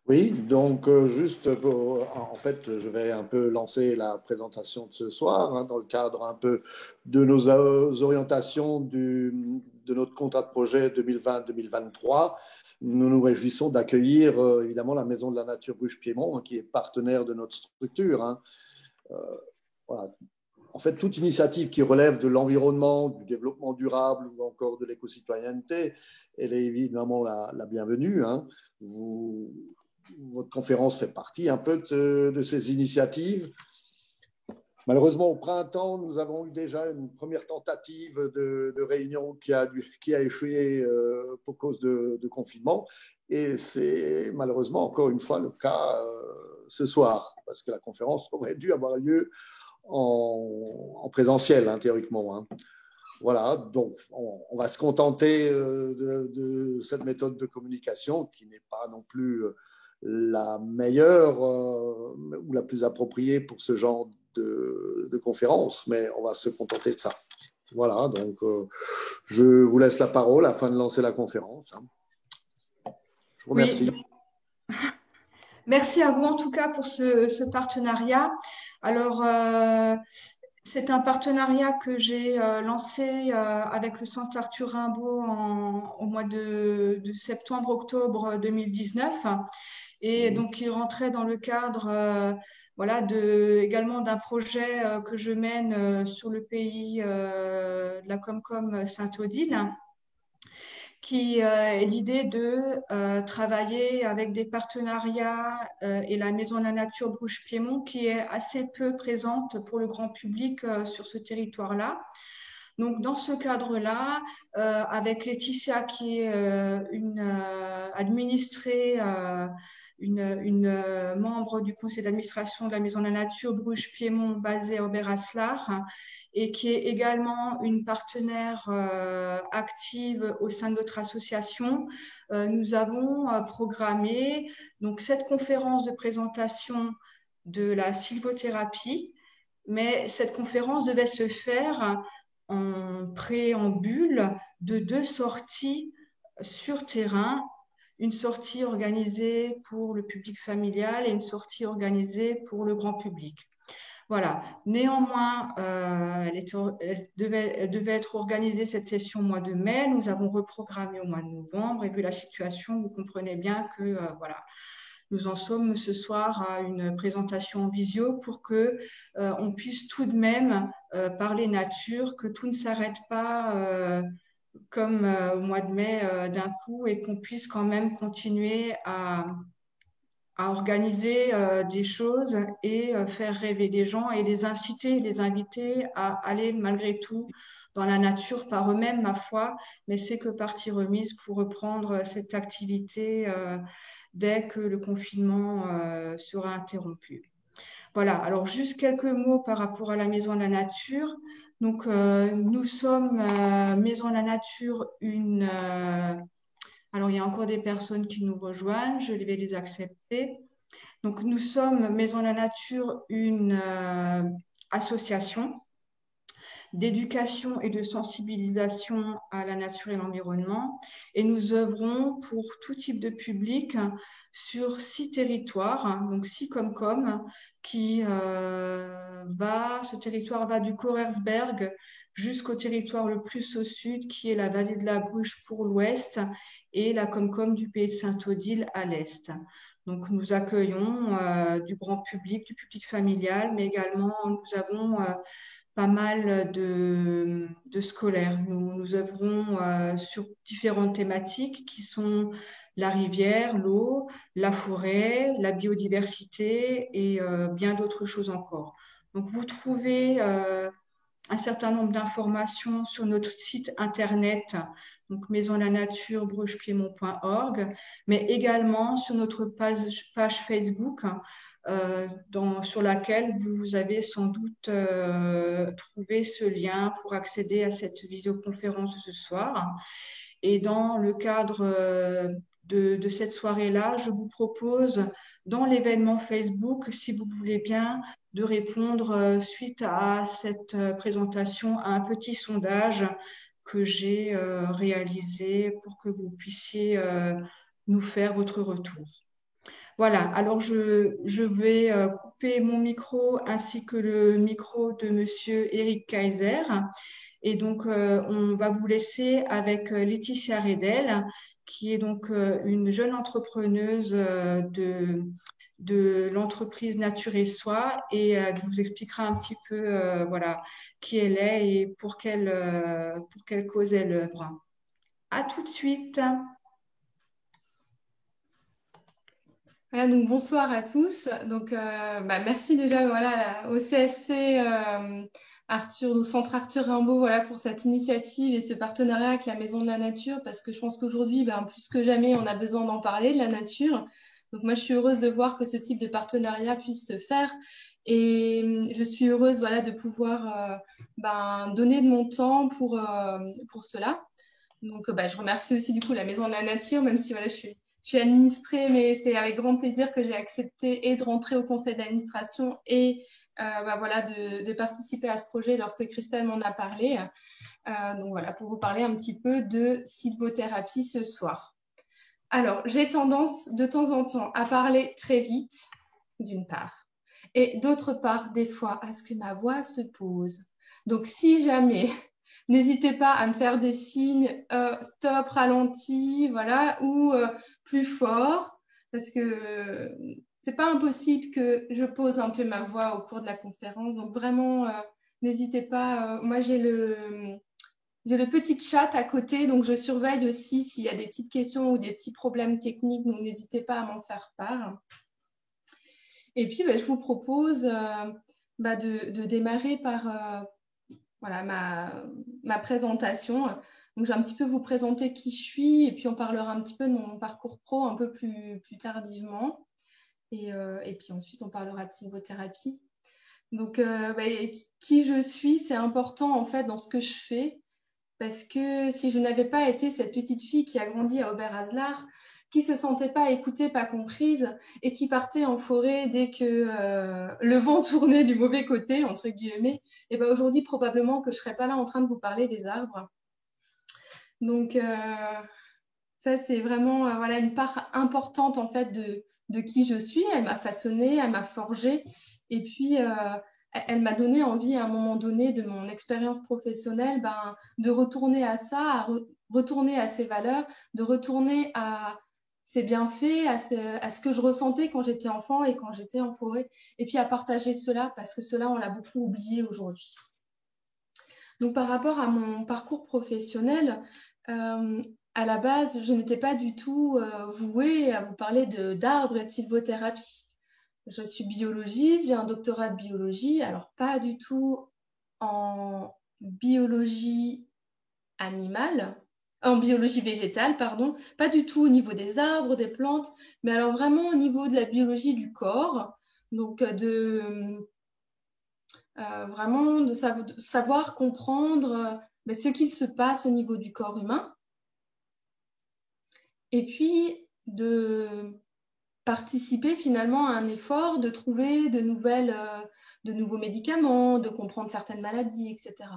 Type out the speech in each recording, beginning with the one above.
Oui, donc en fait, je vais un peu lancer la présentation de ce soir dans le cadre un peu de nos orientations de notre contrat de projet 2020-2023. Nous nous réjouissons d'accueillir évidemment la Maison de la Nature Bruges-Piémont, qui est partenaire de notre structure. Euh, voilà. En fait, toute initiative qui relève de l'environnement, du développement durable ou encore de l'éco-citoyenneté, elle est évidemment la bienvenue. Vous, Votre conférence fait partie un peu de ces initiatives. Malheureusement, au printemps, nous avons eu déjà une première tentative de réunion qui a échoué pour cause de confinement. Et c'est malheureusement encore une fois le cas ce soir, parce que la conférence aurait dû avoir lieu en présentiel, théoriquement. Voilà, donc on va se contenter de cette méthode de communication qui n'est pas non plus la meilleure ou la plus appropriée pour ce genre de conférence, mais on va se contenter de ça. Voilà, donc je vous laisse la parole afin de lancer la conférence. Je vous Oui, remercie. merci à vous en tout cas pour ce partenariat. Alors, c'est un partenariat que j'ai lancé avec le Centre Arthur Rimbaud au mois de septembre-octobre 2019. Et Oui, donc, il rentrait dans le cadre voilà, également d'un projet que je mène sur le pays de la Comcom Saint-Odile, qui est l'idée de travailler avec des partenariats et la Maison de la Nature Bruges-Piémont, qui est assez peu présente pour le grand public sur ce territoire-là. Donc, dans ce cadre-là, avec Laetitia, qui est une administrée, une membre du conseil d'administration de la Maison de la Nature Bruges-Piémont, basée à Aubert-Aslar, et qui est également une partenaire active au sein de notre association, nous avons programmé donc cette conférence de présentation de la sylvothérapie, mais cette conférence devait se faire en préambule de deux sorties sur terrain, une sortie organisée pour le public familial et une sortie organisée pour le grand public. Voilà. Néanmoins, elle devait être organisée cette session au mois de mai. Nous avons reprogrammé au mois de novembre et vu la situation, vous comprenez bien que voilà, nous en sommes ce soir à une présentation en visio pour que on puisse tout de même parler nature, que tout ne s'arrête pas comme au mois de mai d'un coup et qu'on puisse quand même continuer à organiser des choses et faire rêver les gens et les inciter, les inviter à aller malgré tout dans la nature par eux-mêmes, ma foi, mais c'est que partie remise pour reprendre cette activité dès que le confinement sera interrompu. Voilà, alors juste quelques mots par rapport à la Maison de la Nature. Donc, nous sommes Maison de la Nature, alors il y a encore des personnes qui nous rejoignent, je vais les accepter. Donc, nous sommes Maison de la Nature, une association d'éducation et de sensibilisation à la nature et l'environnement. Et nous œuvrons pour tout type de public sur 6 territoires, donc 6 Comcom, ce territoire va du Korersberg jusqu'au territoire le plus au sud, qui est la vallée de la Bruche pour l'ouest et la Comcom du pays de Saint-Odile à l'est. Donc, nous accueillons du grand public, du public familial, mais également nous avons pas mal de scolaires. Nous œuvrons sur différentes thématiques qui sont la rivière, l'eau, la forêt, la biodiversité et bien d'autres choses encore. Donc, vous trouvez un certain nombre d'informations sur notre site internet, donc maisonlanaturebrugepiémont.org, mais également sur notre page Facebook, sur laquelle vous avez sans doute trouvé ce lien pour accéder à cette visioconférence de ce soir. Et dans le cadre de cette soirée-là, je vous propose dans l'événement Facebook, si vous voulez bien, de répondre suite à cette présentation à un petit sondage que j'ai réalisé pour que vous puissiez nous faire votre retour. Voilà, alors je vais couper mon micro ainsi que le micro de Monsieur Eric Kaiser. Et donc, on va vous laisser avec Laetitia Redel, qui est donc une jeune entrepreneuse de l'entreprise Nature et Soi, et elle vous expliquera un petit peu voilà, qui elle est et pour quelle cause elle œuvre. À tout de suite. Voilà, donc bonsoir à tous. Donc, merci déjà au CSC Arthur, au Centre Arthur Rimbaud, voilà, pour cette initiative et ce partenariat avec la Maison de la Nature, parce que je pense qu'aujourd'hui, plus que jamais, on a besoin d'en parler de la nature. Donc moi, je suis heureuse de voir que ce type de partenariat puisse se faire, et je suis heureuse, voilà, de pouvoir donner de mon temps pour cela. Donc, je remercie aussi du coup la Maison de la Nature, même si voilà, je suis administrée, mais c'est avec grand plaisir que j'ai accepté et de rentrer au conseil d'administration et de participer à ce projet lorsque Christelle m'en a parlé. Donc voilà, pour vous parler un petit peu de sylvothérapie ce soir. Alors, j'ai tendance de temps en temps à parler très vite, d'une part, et d'autre part, des fois, à ce que ma voix se pose. Donc, si jamais, n'hésitez pas à me faire des signes stop, ralenti, voilà, ou plus fort, parce que c'est pas impossible que je pose un peu ma voix au cours de la conférence. Donc, vraiment, n'hésitez pas. Moi, j'ai le petit chat à côté, donc je surveille aussi s'il y a des petites questions ou des petits problèmes techniques, donc n'hésitez pas à m'en faire part. Et puis, je vous propose de démarrer par ma présentation. Donc, je vais un petit peu vous présenter qui je suis, et puis on parlera un petit peu de mon parcours pro un peu plus tardivement. Et puis ensuite, on parlera de sylvothérapie. Donc, qui je suis, c'est important en fait dans ce que je fais. Parce que si je n'avais pas été cette petite fille qui a grandi à Oberhaslar, qui se sentait pas écoutée, pas comprise, et qui partait en forêt dès que le vent tournait du mauvais côté, entre guillemets, et ben aujourd'hui, probablement que je serais pas là en train de vous parler des arbres. Donc, ça, c'est vraiment une part importante en fait de qui je suis. Elle m'a façonnée, elle m'a forgée, et puis elle m'a donné envie à un moment donné de mon expérience professionnelle de retourner à ça, retourner à ces valeurs, de retourner à ces bienfaits, à ce que je ressentais quand j'étais enfant et quand j'étais en forêt, et puis à partager cela, parce que cela, on l'a beaucoup oublié aujourd'hui. Donc par rapport à mon parcours professionnel, à la base, je n'étais pas du tout vouée à vous parler d'arbres et de sylvothérapie. Je suis biologiste, j'ai un doctorat de biologie, alors pas du tout en biologie animale, en biologie végétale, pardon, pas du tout au niveau des arbres, des plantes, mais alors vraiment au niveau de la biologie du corps, donc vraiment de savoir comprendre ce qu'il se passe au niveau du corps humain, et puis de participer finalement à un effort de trouver de nouveaux médicaments, de comprendre certaines maladies, etc.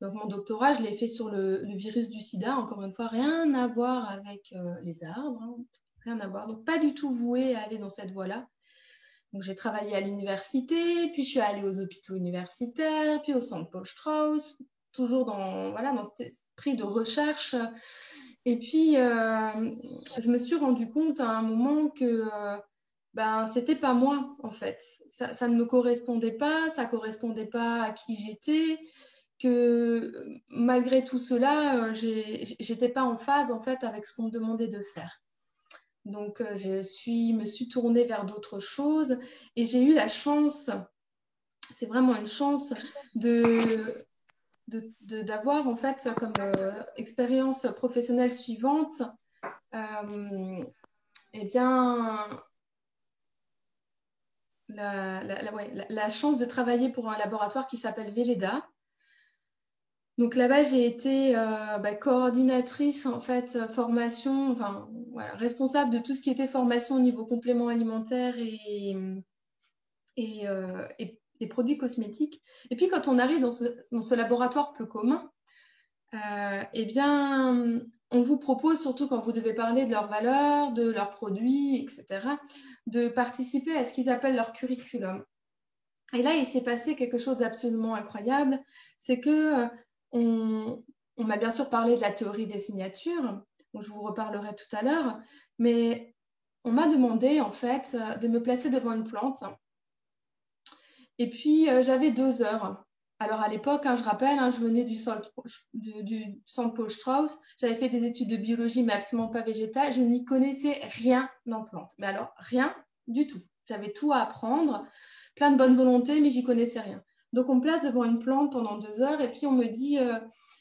Donc mon doctorat, je l'ai fait sur le virus du sida, encore une fois, rien à voir avec les arbres, hein, rien à voir. Donc pas du tout vouée à aller dans cette voie-là. Donc j'ai travaillé à l'université, puis je suis allée aux hôpitaux universitaires, puis au centre Paul Strauss, toujours dans cet esprit de recherche. Et puis, je me suis rendu compte à un moment que c'était pas moi, en fait. Ça ne me correspondait pas, ça correspondait pas à qui j'étais, que malgré tout cela, j'étais pas en phase, en fait, avec ce qu'on me demandait de faire. Donc, me suis tournée vers d'autres choses, et j'ai eu la chance, c'est vraiment une chance, d'avoir en fait comme expérience professionnelle suivante la chance de travailler pour un laboratoire qui s'appelle Velleda. Donc là-bas, j'ai été coordinatrice en fait formation, responsable de tout ce qui était formation au niveau complément alimentaire et produits cosmétiques. Et puis quand on arrive dans ce laboratoire peu commun, on vous propose, surtout quand vous devez parler de leurs valeurs, de leurs produits, etc., de participer à ce qu'ils appellent leur curriculum. Et là, il s'est passé quelque chose d'absolument incroyable, c'est que on m'a bien sûr parlé de la théorie des signatures, dont je vous reparlerai tout à l'heure, mais on m'a demandé en fait de me placer devant une plante. Et puis j'avais 2 heures. Alors à l'époque, je rappelle, je venais du centre Paul Strauss, j'avais fait des études de biologie, mais absolument pas végétale, je n'y connaissais rien en plantes. Mais alors, rien du tout. J'avais tout à apprendre, plein de bonne volonté, mais j'y connaissais rien. Donc on me place devant une plante pendant 2 heures, et puis on me dit,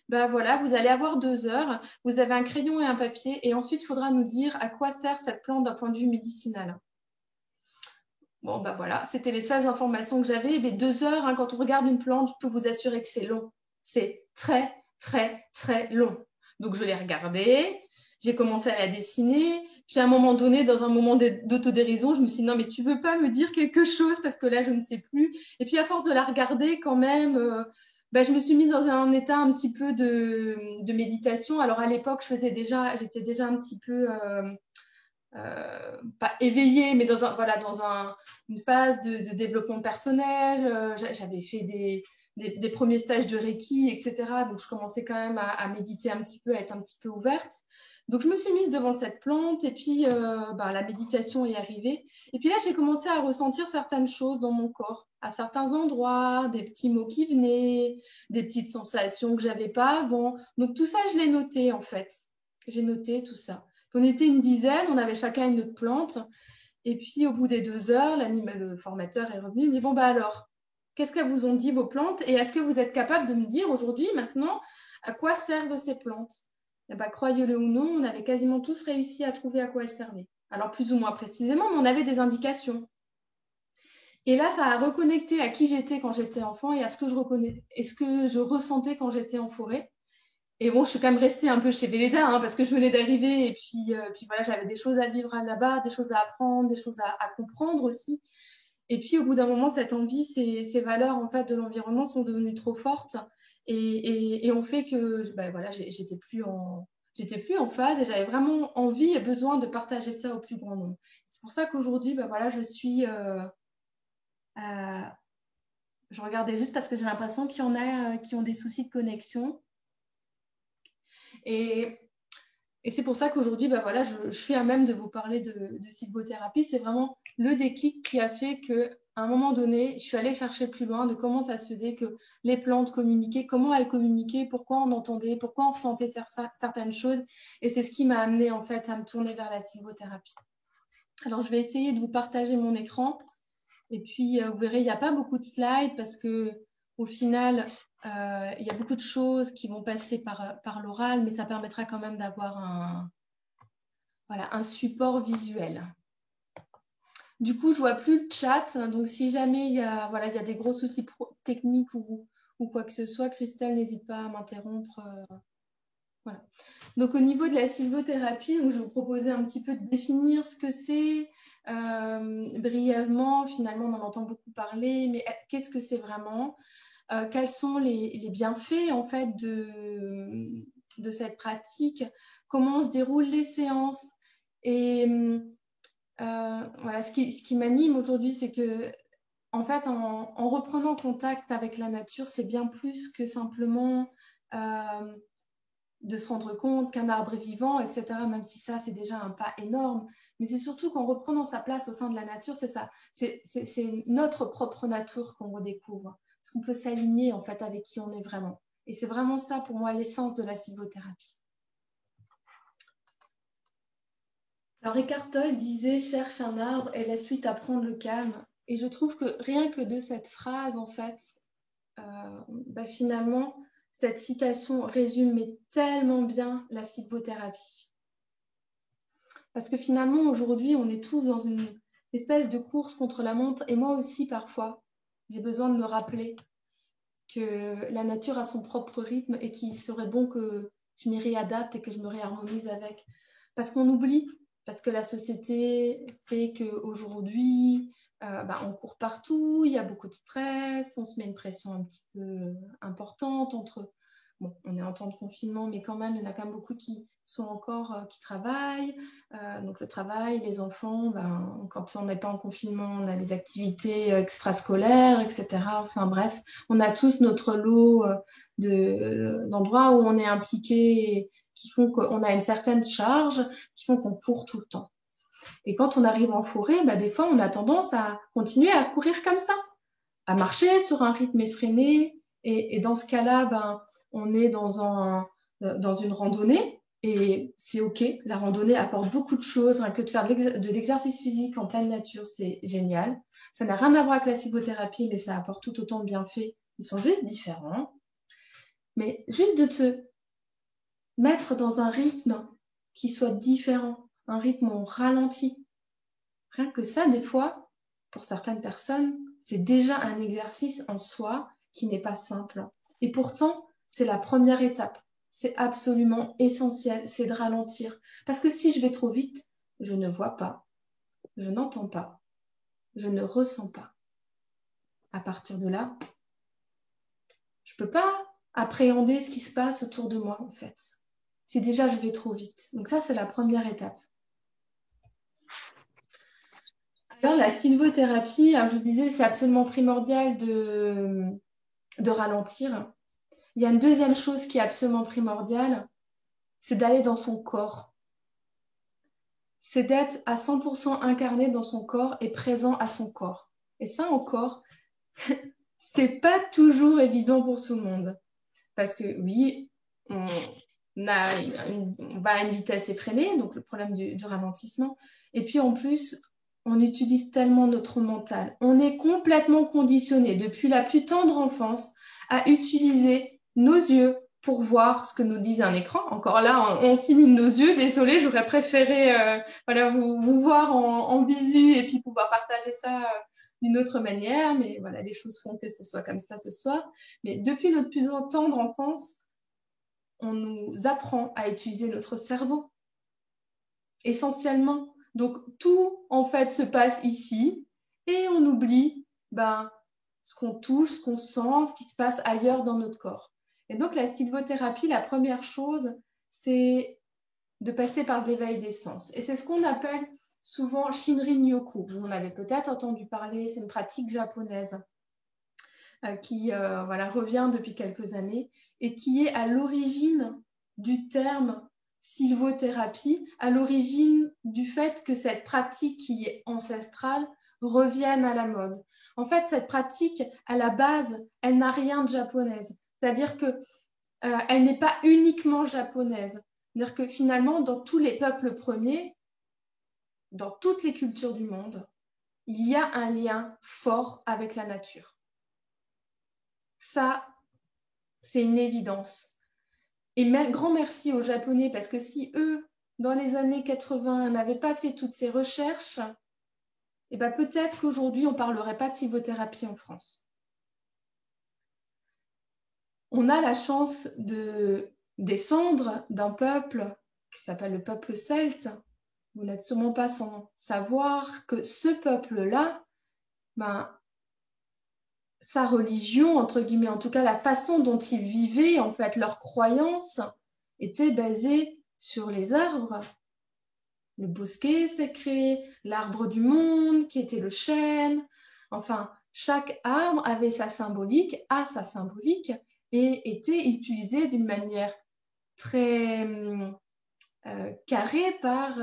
bah voilà, vous allez avoir 2 heures, vous avez un crayon et un papier, et ensuite il faudra nous dire à quoi sert cette plante d'un point de vue médicinal. Bon, bah voilà, c'était les seules informations que j'avais. Mais 2 heures, quand on regarde une plante, je peux vous assurer que c'est long. C'est très, très, très long. Donc, je l'ai regardée, j'ai commencé à la dessiner. Puis, à un moment donné, dans un moment d'autodérision, je me suis dit, non, mais tu veux pas me dire quelque chose parce que là, je ne sais plus. Et puis, à force de la regarder, quand même, je me suis mise dans un état un petit peu de méditation. Alors, à l'époque, j'étais déjà un petit peu... pas éveillée, mais dans une phase de développement personnel. J'avais fait des premiers stages de Reiki, etc. Donc, je commençais quand même à méditer un petit peu, à être un petit peu ouverte. Donc, je me suis mise devant cette plante et puis la méditation est arrivée. Et puis là, j'ai commencé à ressentir certaines choses dans mon corps, à certains endroits, des petits mots qui venaient, des petites sensations que j'avais pas avant. Donc, tout ça, je l'ai noté en fait. J'ai noté tout ça. On était une dizaine, on avait chacun une autre plante. Et puis, au bout des 2 heures, le formateur est revenu. Il me dit, bon, bah alors, qu'est-ce qu'elles vous ont dit, vos plantes? Et est-ce que vous êtes capable de me dire aujourd'hui, maintenant, à quoi servent ces plantes? Et bah, croyez-le ou non, on avait quasiment tous réussi à trouver à quoi elles servaient. Alors, plus ou moins précisément, mais on avait des indications. Et là, ça a reconnecté à qui j'étais quand j'étais enfant et à ce que je ressentais quand j'étais en forêt. Et bon, je suis quand même restée un peu chez Velleda, parce que je venais d'arriver et puis voilà, j'avais des choses à vivre là-bas, des choses à apprendre, des choses à comprendre aussi. Et puis au bout d'un moment, cette envie, ces valeurs en fait de l'environnement sont devenues trop fortes et ont fait que voilà, j'étais plus en phase et j'avais vraiment envie et besoin de partager ça au plus grand nombre. C'est pour ça qu'aujourd'hui, voilà, je regardais juste parce que j'ai l'impression qu'il y en a qui ont des soucis de connexion. Et c'est pour ça qu'aujourd'hui, voilà, je suis à même de vous parler de sylvothérapie. C'est vraiment le déclic qui a fait qu'à un moment donné, je suis allée chercher plus loin de comment ça se faisait que les plantes communiquaient, comment elles communiquaient, pourquoi on entendait, pourquoi on ressentait certaines choses. Et c'est ce qui m'a amenée en fait à me tourner vers la sylvothérapie. Alors, je vais essayer de vous partager mon écran. Et puis, vous verrez, il n'y a pas beaucoup de slides parce que au final, il y a beaucoup de choses qui vont passer par l'oral, mais ça permettra quand même d'avoir un support visuel. Du coup, je ne vois plus le chat. Donc, si jamais il y a des gros soucis techniques ou quoi que ce soit, Christelle, n'hésite pas à m'interrompre. Voilà. Donc, au niveau de la sylvothérapie, donc, je vais vous proposer un petit peu de définir ce que c'est brièvement. Finalement, on en entend beaucoup parler, mais qu'est-ce que c'est vraiment? Quels sont les bienfaits en fait de cette pratique? Comment se déroulent les séances? Et voilà, ce qui m'anime aujourd'hui, c'est que en fait, en reprenant contact avec la nature, c'est bien plus que simplement de se rendre compte qu'un arbre est vivant, etc. Même si ça, c'est déjà un pas énorme. Mais c'est surtout qu'en reprenant sa place au sein de la nature, c'est ça. C'est notre propre nature qu'on redécouvre. Parce qu'on peut s'aligner en fait avec qui on est vraiment. Et c'est vraiment ça pour moi l'essence de la sylvothérapie. Alors Eckhart Tolle disait « cherche un arbre et laisse-lui apprendre le calme ». Et je trouve que rien que de cette phrase, en fait, finalement, cette citation résume tellement bien la sylvothérapie. Parce que finalement, aujourd'hui, on est tous dans une espèce de course contre la montre. Et moi aussi, parfois, j'ai besoin de me rappeler que la nature a son propre rythme et qu'il serait bon que je m'y réadapte et que je me réharmonise avec. Parce qu'on oublie, parce que la société fait qu'aujourd'hui, on court partout, il y a beaucoup de stress, on se met une pression un petit peu importante entre Bon, on est en temps de confinement, mais quand même, il y en a quand même beaucoup qui sont encore, qui travaillent. Donc le travail, les enfants, ben, quand on n'est pas en confinement, on a les activités extrascolaires, etc. Enfin bref, on a tous notre lot d'endroits où on est impliqué, qui font qu'on a une certaine charge, qui font qu'on court tout le temps. Et quand on arrive en forêt, ben, des fois, on a tendance à continuer à courir comme ça, à marcher sur un rythme effréné. Et dans ce cas-là, ben, on est dans une randonnée et c'est OK. La randonnée apporte beaucoup de choses. Rien que de faire de l'exercice physique en pleine nature, c'est génial. Ça n'a rien à voir avec la sylvothérapie, mais ça apporte tout autant de bienfaits. Ils sont juste différents. Mais juste de se mettre dans un rythme qui soit différent, un rythme où on ralentit. Rien que ça, des fois, pour certaines personnes, c'est déjà un exercice en soi qui n'est pas simple. Et pourtant, c'est la première étape. C'est absolument essentiel, c'est de ralentir. Parce que si je vais trop vite, je ne vois pas, je n'entends pas, je ne ressens pas. À partir de là, je ne peux pas appréhender ce qui se passe autour de moi, en fait. Si déjà je vais trop vite. Donc ça, c'est la première étape. Alors, la sylvothérapie, alors je vous disais, c'est absolument primordial de ralentir. Il y a une deuxième chose qui est absolument primordiale, c'est d'aller dans son corps. C'est d'être à 100% incarné dans son corps et présent à son corps. Et ça encore, c'est pas toujours évident pour tout le monde. Parce que oui, on va à une vitesse effrénée, donc le problème du ralentissement. Et puis en plus, on utilise tellement notre mental. On est complètement conditionné depuis la plus tendre enfance à utiliser nos yeux pour voir ce que nous dit un écran. Encore là, on simule nos yeux. Désolée, j'aurais préféré vous voir en visu et puis pouvoir partager ça d'une autre manière. Mais voilà, les choses font que ce soit comme ça ce soir. Mais depuis notre plus tendre enfance, on nous apprend à utiliser notre cerveau, essentiellement. Donc, tout, en fait, se passe ici et on oublie ce qu'on touche, ce qu'on sent, ce qui se passe ailleurs dans notre corps. Et donc, la sylvothérapie, la première chose, c'est de passer par l'éveil des sens. Et c'est ce qu'on appelle souvent Shinrin-yoku. Vous en avez peut-être entendu parler, c'est une pratique japonaise qui revient depuis quelques années et qui est à l'origine du terme sylvothérapie, à l'origine du fait que cette pratique qui est ancestrale revienne à la mode. En fait, cette pratique, à la base, elle n'a rien de japonaise. C'est-à-dire que elle n'est pas uniquement japonaise. C'est-à-dire que finalement, dans tous les peuples premiers, dans toutes les cultures du monde, il y a un lien fort avec la nature. Ça, c'est une évidence. Et grand merci aux Japonais, parce que si eux, dans les années 80, n'avaient pas fait toutes ces recherches, eh ben peut-être qu'aujourd'hui, on ne parlerait pas de sylvothérapie en France. On a la chance de descendre d'un peuple qui s'appelle le peuple celte. Vous n'êtes sûrement pas sans savoir que ce peuple-là, sa religion, entre guillemets, en tout cas la façon dont ils vivaient, en fait, leurs croyances étaient basées sur les arbres. Le bosquet sacré, l'arbre du monde, qui était le chêne. Enfin, chaque arbre avait sa symbolique, a sa symbolique, et était utilisé d'une manière très carrée par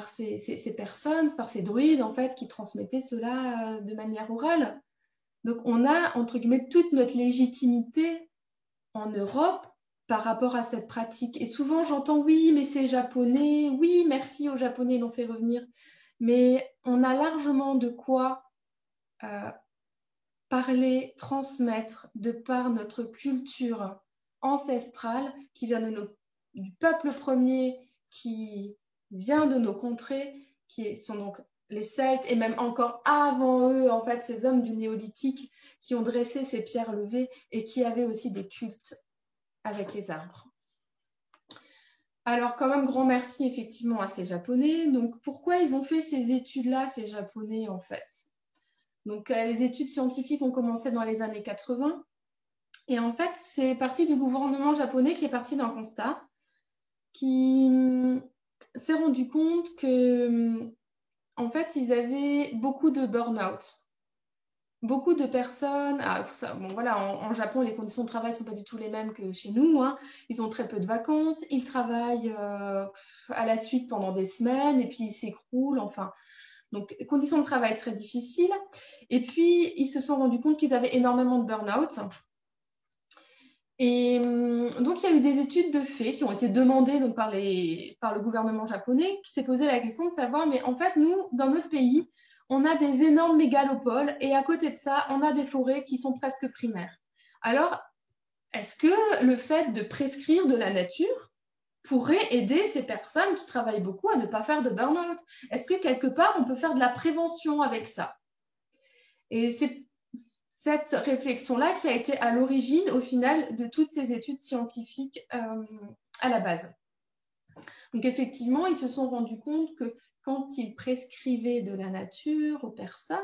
ces personnes, par ces druides, en fait, qui transmettaient cela de manière orale. Donc, on a, entre guillemets, toute notre légitimité en Europe par rapport à cette pratique. Et souvent, j'entends, oui, mais c'est japonais, oui, merci aux Japonais, ils l'ont fait revenir. Mais on a largement de quoi parler, transmettre de par notre culture ancestrale qui vient du peuple premier, qui vient de nos contrées, qui sont donc les Celtes, et même encore avant eux, en fait, ces hommes du néolithique qui ont dressé ces pierres levées et qui avaient aussi des cultes avec les arbres. Alors, quand même, grand merci effectivement à ces Japonais. Donc, pourquoi ils ont fait ces études-là, ces Japonais, en fait? Donc, les études scientifiques ont commencé dans les années 80 Et en fait, c'est parti du gouvernement japonais qui est parti d'un constat, qui s'est rendu compte que, en fait, ils avaient beaucoup de burn-out. Beaucoup de personnes, bon voilà, en Japon, les conditions de travail ne sont pas du tout les mêmes que chez nous, hein. Ils ont très peu de vacances, ils travaillent à la suite pendant des semaines et puis ils s'écroulent, enfin. Donc, conditions de travail très difficiles. Et puis, ils se sont rendus compte qu'ils avaient énormément de burn-out. Et donc, il y a eu des études de fait qui ont été demandées donc, par le gouvernement japonais, qui s'est posé la question de savoir, mais en fait, nous, dans notre pays, on a des énormes mégalopoles et à côté de ça, on a des forêts qui sont presque primaires. Alors, est-ce que le fait de prescrire de la nature pourrait aider ces personnes qui travaillent beaucoup à ne pas faire de burn-out? Est-ce que quelque part, on peut faire de la prévention avec ça? Et c'est cette réflexion-là qui a été à l'origine, au final, de toutes ces études scientifiques à la base. Donc, effectivement, ils se sont rendus compte que quand ils prescrivaient de la nature aux personnes,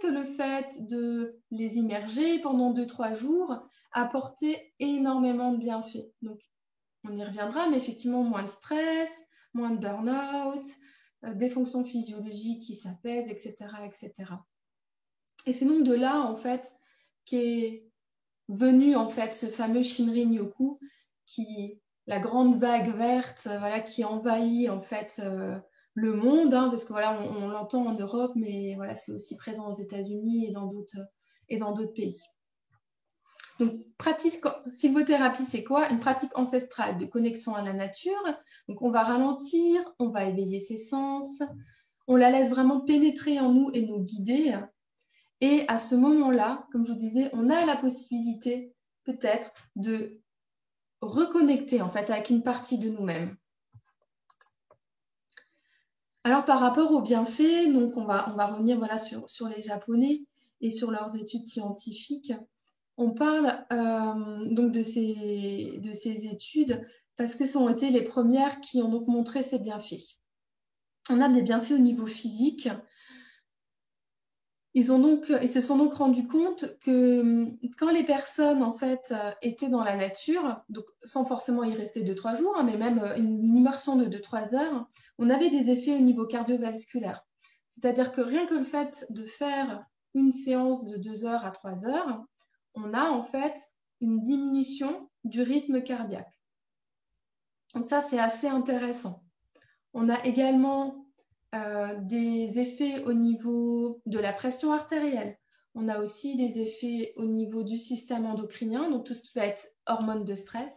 que le fait de les immerger pendant 2-3 jours apportait énormément de bienfaits. Donc, on y reviendra, mais effectivement, moins de stress, moins de burn-out, des fonctions physiologiques qui s'apaisent, etc., etc. Et c'est donc de là, en fait, qu'est venu, en fait, ce fameux Shinrin-yoku, la grande vague verte, voilà, qui envahit, en fait, le monde, hein, parce que voilà, on l'entend en Europe, mais voilà, c'est aussi présent aux États-Unis et dans d'autres pays. Donc, sylvothérapie, c'est quoi? Une pratique ancestrale de connexion à la nature. Donc, on va ralentir, on va éveiller ses sens, on la laisse vraiment pénétrer en nous et nous guider. Et à ce moment-là, comme je vous disais, on a la possibilité peut-être de reconnecter en fait avec une partie de nous-mêmes. Alors par rapport aux bienfaits, donc on va revenir voilà, sur les Japonais et sur leurs études scientifiques. On parle donc de ces études parce que ce sont été les premières qui ont donc montré ces bienfaits. On a des bienfaits au niveau physique. Ils se sont donc rendus compte que quand les personnes en fait étaient dans la nature, donc sans forcément y rester 2-3 jours, hein, mais même une immersion de 2-3 heures, on avait des effets au niveau cardiovasculaire. C'est-à-dire que rien que le fait de faire une séance de 2 heures à 3 heures, on a en fait une diminution du rythme cardiaque. Donc ça, c'est assez intéressant. On a également des effets au niveau de la pression artérielle. On a aussi des effets au niveau du système endocrinien, donc tout ce qui va être hormones de stress,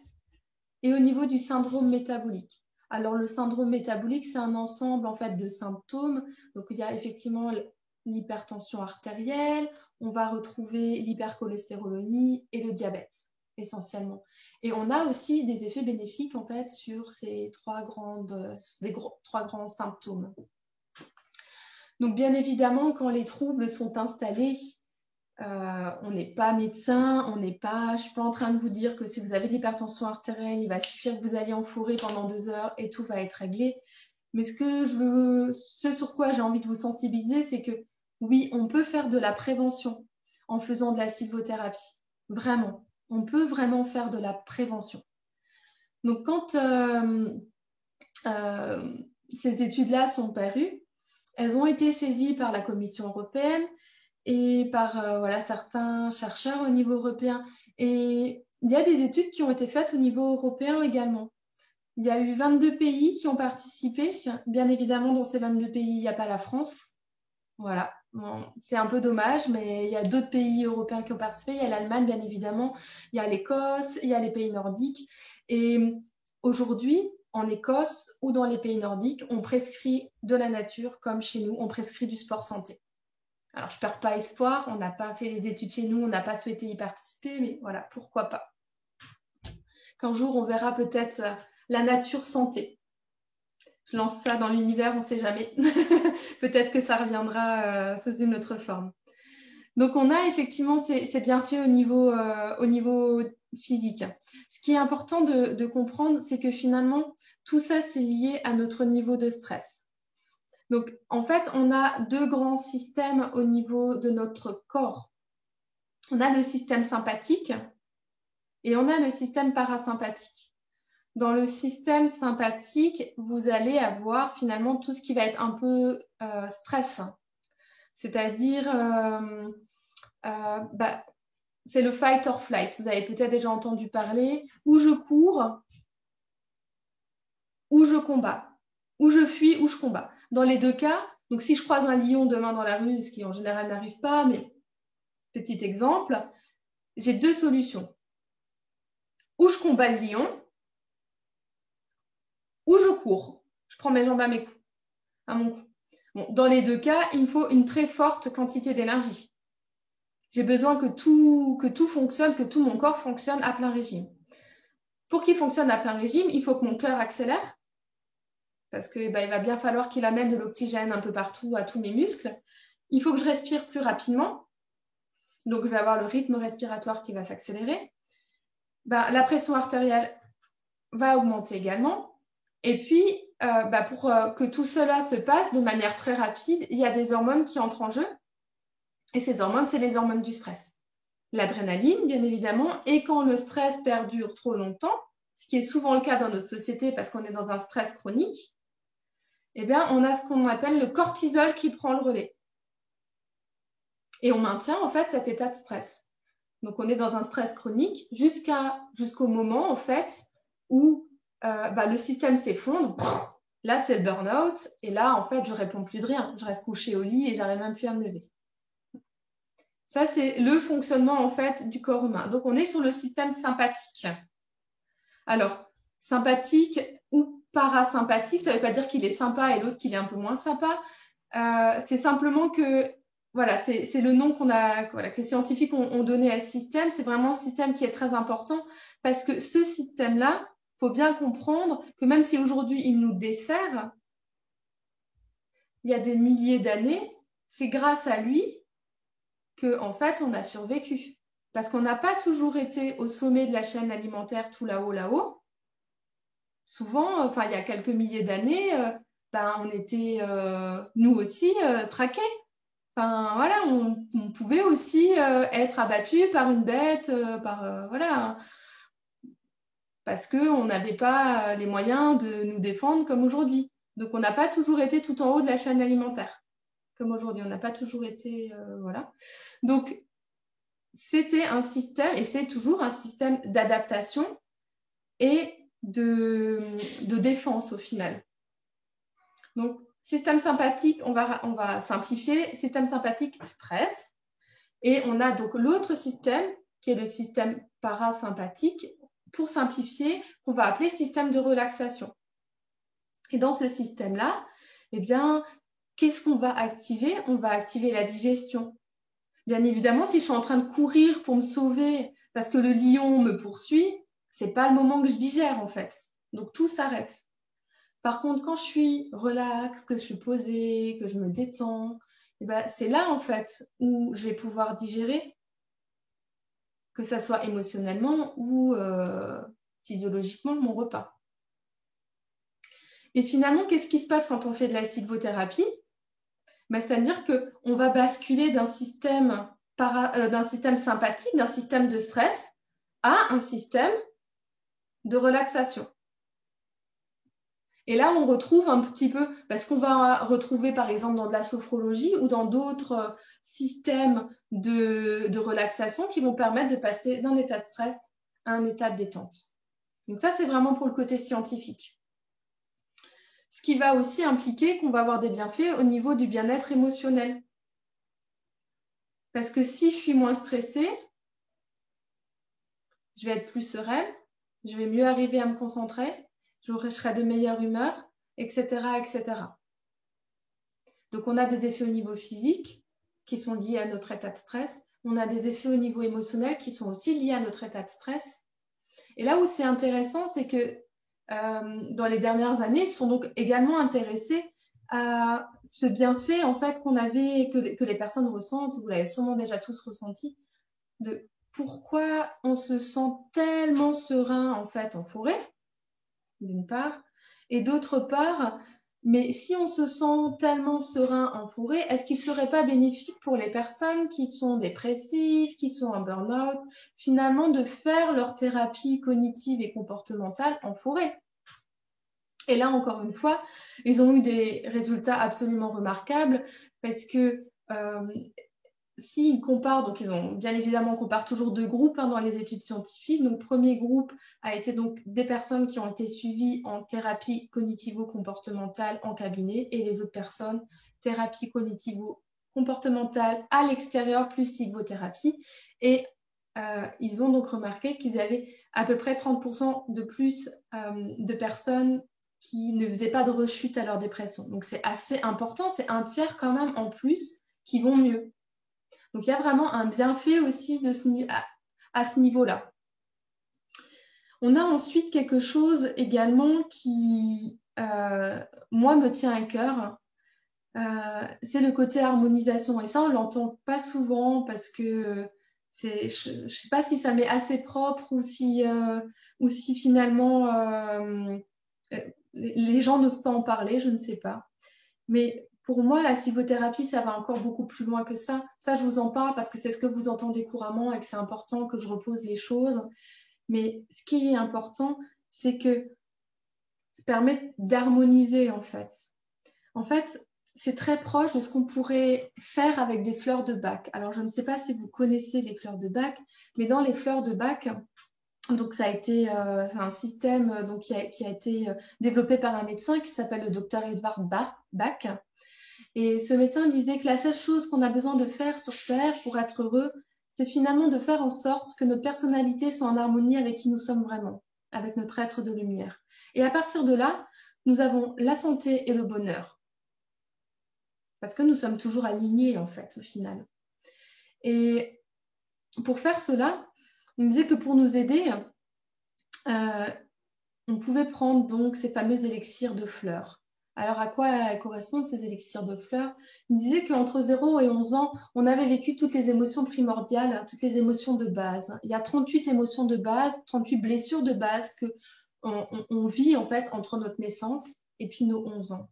et au niveau du syndrome métabolique. Alors le syndrome métabolique, c'est un ensemble en fait de symptômes. Donc il y a effectivement l'hypertension artérielle, on va retrouver l'hypercholestérolémie et le diabète essentiellement. Et on a aussi des effets bénéfiques en fait sur ces trois grands symptômes. Donc, bien évidemment, quand les troubles sont installés, on n'est pas médecin, je ne suis pas en train de vous dire que si vous avez de l'hypertension artérielle, il va suffire que vous alliez en forêt pendant 2 heures et tout va être réglé. Mais ce sur quoi j'ai envie de vous sensibiliser, c'est que oui, on peut faire de la prévention en faisant de la sylvothérapie. Vraiment, on peut vraiment faire de la prévention. Donc, quand ces études-là sont parues, elles ont été saisies par la Commission européenne et par certains chercheurs au niveau européen. Et il y a des études qui ont été faites au niveau européen également. Il y a eu 22 pays qui ont participé. Bien évidemment, dans ces 22 pays, il n'y a pas la France. Voilà, bon, c'est un peu dommage, mais il y a d'autres pays européens qui ont participé. Il y a l'Allemagne, bien évidemment. Il y a l'Écosse, il y a les pays nordiques. Et aujourd'hui, en Écosse ou dans les pays nordiques, on prescrit de la nature comme chez nous, on prescrit du sport santé. Alors, je ne perds pas espoir, on n'a pas fait les études chez nous, on n'a pas souhaité y participer, mais voilà, pourquoi pas. Qu'un jour, on verra peut-être la nature santé. Je lance ça dans l'univers, on ne sait jamais. Peut-être que ça reviendra sous une autre forme. Donc, on a effectivement ces bienfaits au niveau physique. Ce qui est important de comprendre, c'est que finalement, tout ça, c'est lié à notre niveau de stress. Donc, en fait, on a 2 grands systèmes au niveau de notre corps. On a le système sympathique Et on a le système parasympathique. Dans le système sympathique, vous allez avoir finalement tout ce qui va être un peu stress. C'est-à-dire, c'est le fight or flight. Vous avez peut-être déjà entendu parler. Ou je cours, ou je combats. Ou je fuis, ou je combats. Dans les deux cas, donc si je croise un lion demain dans la rue, ce qui en général n'arrive pas, mais petit exemple, j'ai deux solutions. Ou je combats le lion, ou je cours. Je prends mes jambes à mon cou. Bon, dans les deux cas, il me faut une très forte quantité d'énergie. J'ai besoin que tout fonctionne, que tout mon corps fonctionne à plein régime. Pour qu'il fonctionne à plein régime, il faut que mon cœur accélère, parce que il va bien falloir qu'il amène de l'oxygène un peu partout à tous mes muscles. Il faut que je respire plus rapidement, donc je vais avoir le rythme respiratoire qui va s'accélérer. La pression artérielle va augmenter également. Et puis, pour que tout cela se passe de manière très rapide, il y a des hormones qui entrent en jeu. Et ces hormones, c'est les hormones du stress. L'adrénaline, bien évidemment, et quand le stress perdure trop longtemps, ce qui est souvent le cas dans notre société parce qu'on est dans un stress chronique, eh bien, on a ce qu'on appelle le cortisol qui prend le relais. Et on maintient en fait cet état de stress. Donc, on est dans un stress chronique jusqu'au moment en fait où le système s'effondre. Là, c'est le burn-out. Et là, en fait, je ne réponds plus de rien. Je reste couchée au lit et j'arrive même plus à me lever. Ça, c'est le fonctionnement en fait du corps humain. Donc, on est sur le système sympathique. Alors, sympathique ou parasympathique, ça ne veut pas dire qu'il est sympa et l'autre qu'il est un peu moins sympa. C'est simplement que, voilà, c'est le nom que les scientifiques ont donné à ce système. C'est vraiment un système qui est très important parce que ce système-là, il faut bien comprendre que même si aujourd'hui il nous dessert, il y a des milliers d'années, c'est grâce à lui qu'en fait, on a survécu. Parce qu'on n'a pas toujours été au sommet de la chaîne alimentaire tout là-haut. Souvent, il y a quelques milliers d'années, on était, nous aussi, traqués. Voilà, on pouvait aussi être abattu par une bête, parce qu'on n'avait pas les moyens de nous défendre comme aujourd'hui. Donc, on n'a pas toujours été tout en haut de la chaîne alimentaire, comme aujourd'hui. On n'a pas toujours été, voilà. Donc, c'était un système, et c'est toujours un système d'adaptation et de défense au final. Donc, système sympathique, on va simplifier. Système sympathique, stress. Et on a donc l'autre système, qui est le système parasympathique, pour simplifier, qu'on va appeler système de relaxation. Et dans ce système-là, eh bien, qu'est-ce qu'on va activer? On va activer la digestion. Bien évidemment, si je suis en train de courir pour me sauver parce que le lion me poursuit, c'est pas le moment que je digère en fait. Donc tout s'arrête. Par contre, quand je suis relax, que je suis posée, que je me détends, c'est là en fait où je vais pouvoir digérer, que ça soit émotionnellement ou physiologiquement mon repas. Et finalement, qu'est-ce qui se passe quand on fait de la sylvothérapie? C'est-à-dire qu'on va basculer d'un système sympathique, d'un système de stress, à un système de relaxation. Et là, on retrouve un petit peu, parce qu'on va retrouver par exemple dans de la sophrologie ou dans d'autres systèmes de relaxation qui vont permettre de passer d'un état de stress à un état de détente. Donc ça, c'est vraiment pour le côté scientifique. Ce qui va aussi impliquer qu'on va avoir des bienfaits au niveau du bien-être émotionnel. Parce que si je suis moins stressée, je vais être plus sereine, je vais mieux arriver à me concentrer, je serai de meilleure humeur, etc., etc. Donc, on a des effets au niveau physique qui sont liés à notre état de stress. On a des effets au niveau émotionnel qui sont aussi liés à notre état de stress. Et là où c'est intéressant, c'est que dans les dernières années, ils se sont donc également intéressés à ce bienfait en fait qu'on avait, que les personnes ressentent, vous l'avez sûrement déjà tous ressenti, de pourquoi on se sent tellement serein en fait en forêt, d'une part, et d'autre part, Mais si on se sent tellement serein entouré, est-ce qu'il ne serait pas bénéfique pour les personnes qui sont dépressives, qui sont en burn-out, finalement de faire leur thérapie cognitive et comportementale en forêt? Et là, encore une fois, ils ont eu des résultats absolument remarquables parce que s'ils comparent, donc ils ont bien évidemment, on compare toujours deux groupes dans les études scientifiques. Donc, premier groupe a été donc des personnes qui ont été suivies en thérapie cognitivo-comportementale en cabinet et les autres personnes, thérapie cognitivo-comportementale à l'extérieur plus sylvothérapie. Et ils ont donc remarqué qu'ils avaient à peu près 30% de plus de personnes qui ne faisaient pas de rechute à leur dépression. Donc, c'est assez important, c'est un tiers quand même en plus qui vont mieux. Donc, il y a vraiment un bienfait aussi à ce niveau-là. On a ensuite quelque chose également qui, moi, me tient à cœur. C'est le côté harmonisation. Et ça, on ne l'entend pas souvent parce que je ne sais pas si ça m'est assez propre ou si finalement les gens n'osent pas en parler, je ne sais pas. Mais pour moi, la sylvothérapie, ça va encore beaucoup plus loin que ça. Ça, je vous en parle parce que c'est ce que vous entendez couramment et que c'est important que je repose les choses. Mais ce qui est important, c'est que ça permet d'harmoniser, en fait. En fait, c'est très proche de ce qu'on pourrait faire avec des fleurs de Bach. Alors, je ne sais pas si vous connaissez les fleurs de Bach, mais dans les fleurs de Bach, donc ça a été c'est un système donc, qui a été développé par un médecin qui s'appelle le docteur Edvard Bach. Et ce médecin disait que la seule chose qu'on a besoin de faire sur Terre pour être heureux, c'est finalement de faire en sorte que notre personnalité soit en harmonie avec qui nous sommes vraiment, avec notre être de lumière. Et à partir de là, nous avons la santé et le bonheur. Parce que nous sommes toujours alignés, en fait, au final. Et pour faire cela, on disait que pour nous aider, on pouvait prendre donc ces fameux élixirs de fleurs. Alors, à quoi correspondent ces élixirs de fleurs? Il disait qu'entre 0 et 11 ans, on avait vécu toutes les émotions primordiales, toutes les émotions de base. Il y a 38 émotions de base, 38 blessures de base qu'on vit en fait entre notre naissance et puis nos 11 ans.